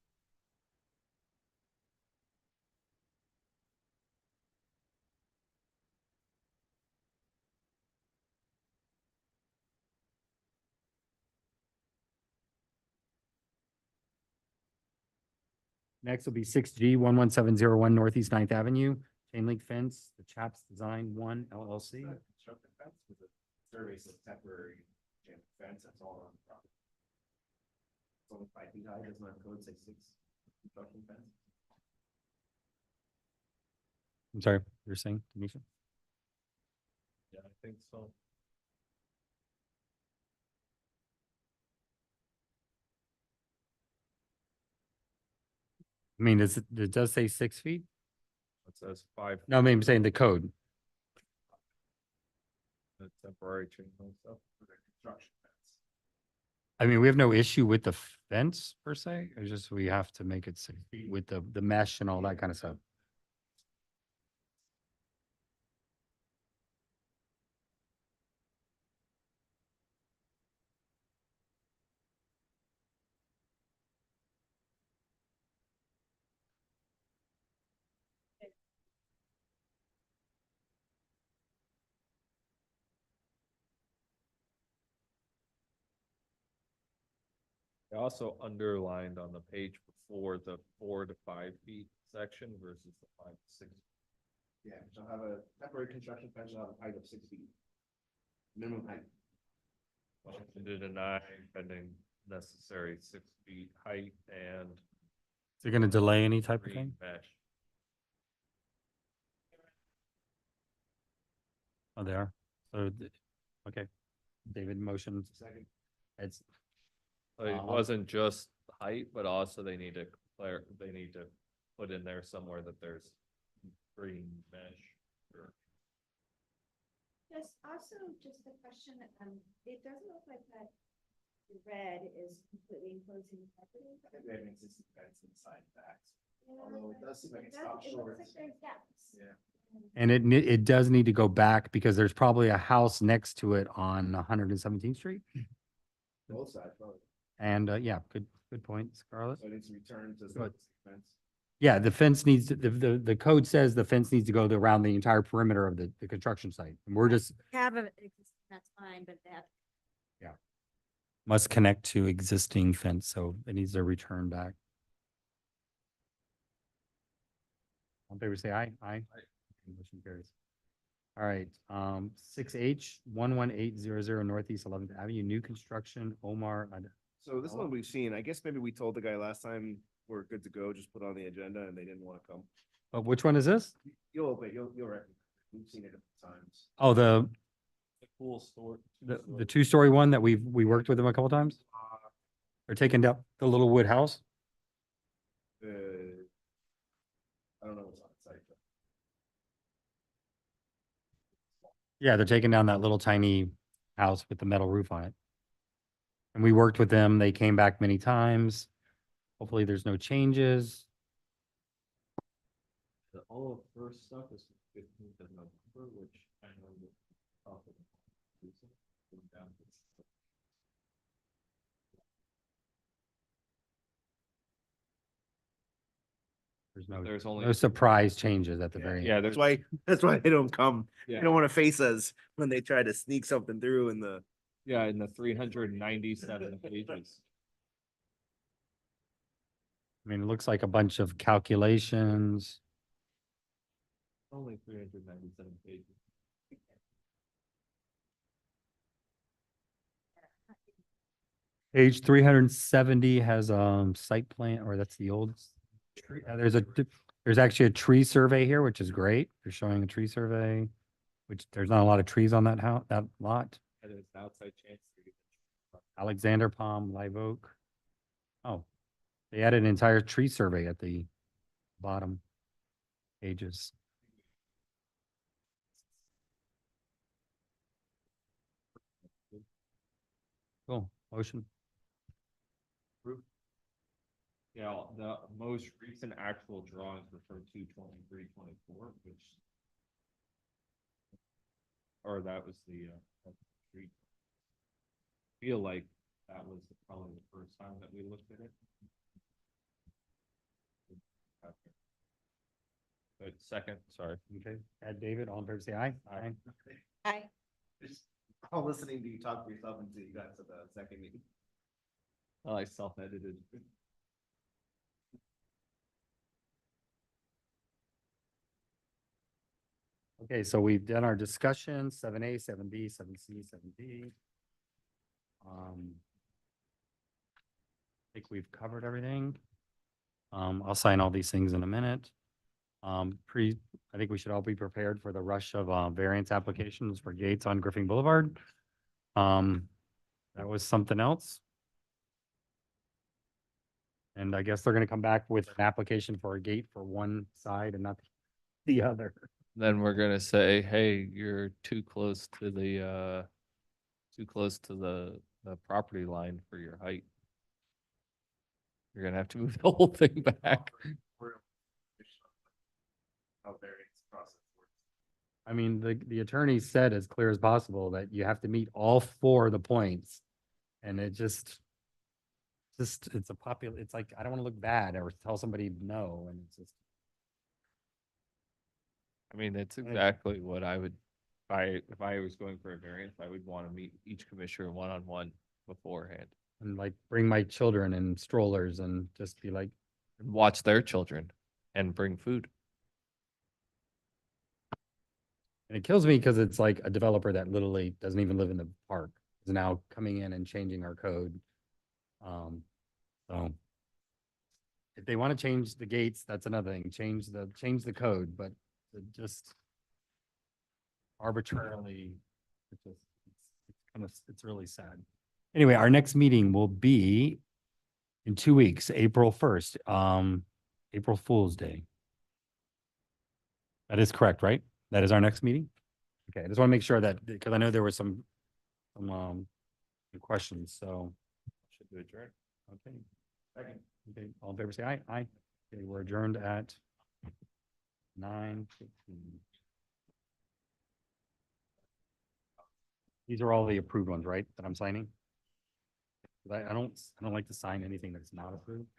Next will be 6G11701 Northeast 9th Avenue, chain link fence, the Chaps Design One LLC. Construction fence with a survey says temporary chain fence, that's all on the property. It's only 5 feet high, doesn't have code say 6 construction fence. I'm sorry, you're saying, Tanisha? Yeah, I think so. I mean, it does say 6 feet? It says 5. No, I mean, I'm saying the code. The temporary chain link stuff. With a construction fence. I mean, we have no issue with the fence per se, it's just we have to make it 6 feet with the mesh and all that kind of stuff. I also underlined on the page before the 4 to 5 feet section versus the 5 to 6. Yeah, shall have a temporary construction fence, shall have a height of 6 feet. Minimum height. Motion to deny pending necessary 6 feet height and Is it gonna delay any type of green thing? mesh. Oh, they are. So, okay. David motions. Second. It Um, wasn't just height, but also they need to put in there somewhere that there's green mesh. Or Yes, also just a question, it doesn't look like that red is completely enclosing the property. I think we have an existing fence inside that. Yeah, Although it does seem like it does- stops it short. looks like there's gaps. Yeah. And it does need to go back because there's probably a house next to it on 117th Street. Both sides, probably. And, yeah, good point, Scarlett. So it needs to return to Good. the fence. Yeah, the fence needs to, the code says the fence needs to go around the entire perimeter of the construction site. And we're just, Have it, that's fine, but that. must connect to existing fence, so it needs to return back. All in favor, say aye. Aye. Motion carries. All right, 6H11800 Northeast 11th Avenue, new construction, Omar. So this one we've seen, I guess maybe we told the guy last time we're good to go, just put on the agenda and they didn't want to come. Which one is this? You'll recognize, we've seen it a few times. Oh, the cool store. the two-story one that we worked with them a couple times? They're taking down the little wood house? I don't know what's on the site. But Yeah, they're taking down that little tiny house with the metal roof on it. And we worked with them. They came back many times. Hopefully there's no changes. The all of first stuff is 15th of November, which I know will probably. There's only. No surprise changes at the very Yeah, end. there's That's why they don't come. They Yeah. don't want to face us when they try to sneak something through in the. Yeah, in the 397 pages. I mean, it looks like a bunch of calculations. Only 397 pages. Page 370 has site plan, or that's the old tree. There's actually a tree survey here, which is great. They're showing a tree survey, which there's not a lot of trees on that house, that lot. And it's outside chance. Alexander Palm, Live Oak. Oh, they added an entire tree survey at the bottom pages. Cool, motion. Yeah, the most recent actual drawings were from 2/23/24, which. Or that was the street. Feel like that was probably the first time that we looked at it. But second, sorry. Okay, add David, all in favor, say aye. Aye. Aye. I'm listening to you talk for yourself until you got to the second meeting. Oh, I self-edited. Okay, so we've done our discussion, 7A, 7B, 7C, 7D. I think we've covered everything. I'll sign all these things in a minute. I think we should all be prepared for the rush of variance applications for gates on Griffin Boulevard. That was something else. And I guess they're gonna come back with an application for a gate for one side and not the other. Then we're gonna say, hey, you're too close to the property line for your height. You're gonna have to move the whole thing back. How variance process works. I mean, the attorney said as clear as possible that you have to meet all four of the points. And it just, it's it's like, I don't want to look bad or tell somebody no, and it's just. I mean, that's exactly what I would, if I was going for a variance, I would want to meet each commissioner one-on-one beforehand. And like bring my children in strollers and just be like, And watch their children and bring food. and it kills me because it's like a developer that literally doesn't even live in the park is now coming in and changing our code. So if they want to change the gates, that's another thing. Change the code, but to just arbitrarily, it's really sad. Anyway, our next meeting will be in 2 weeks, April 1st, April Fool's Day. That is correct, right? That is our next meeting? Okay, I just want to make sure that, because I know there were some questions, so. Should do adjourn. Okay. Second. Okay, all in favor, say aye. Aye. Okay, we're adjourned at 9:15. These are all the approved ones, right, that I'm signing? 'Cause I don't like to sign anything that's not approved,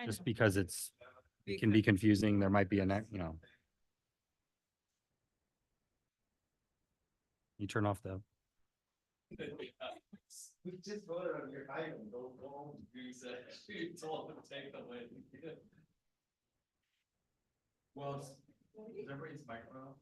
just because it can be confusing. There might be you turn off the. We just voted on your item, go home, you said, you told them to take the win. Well, everybody's microphone.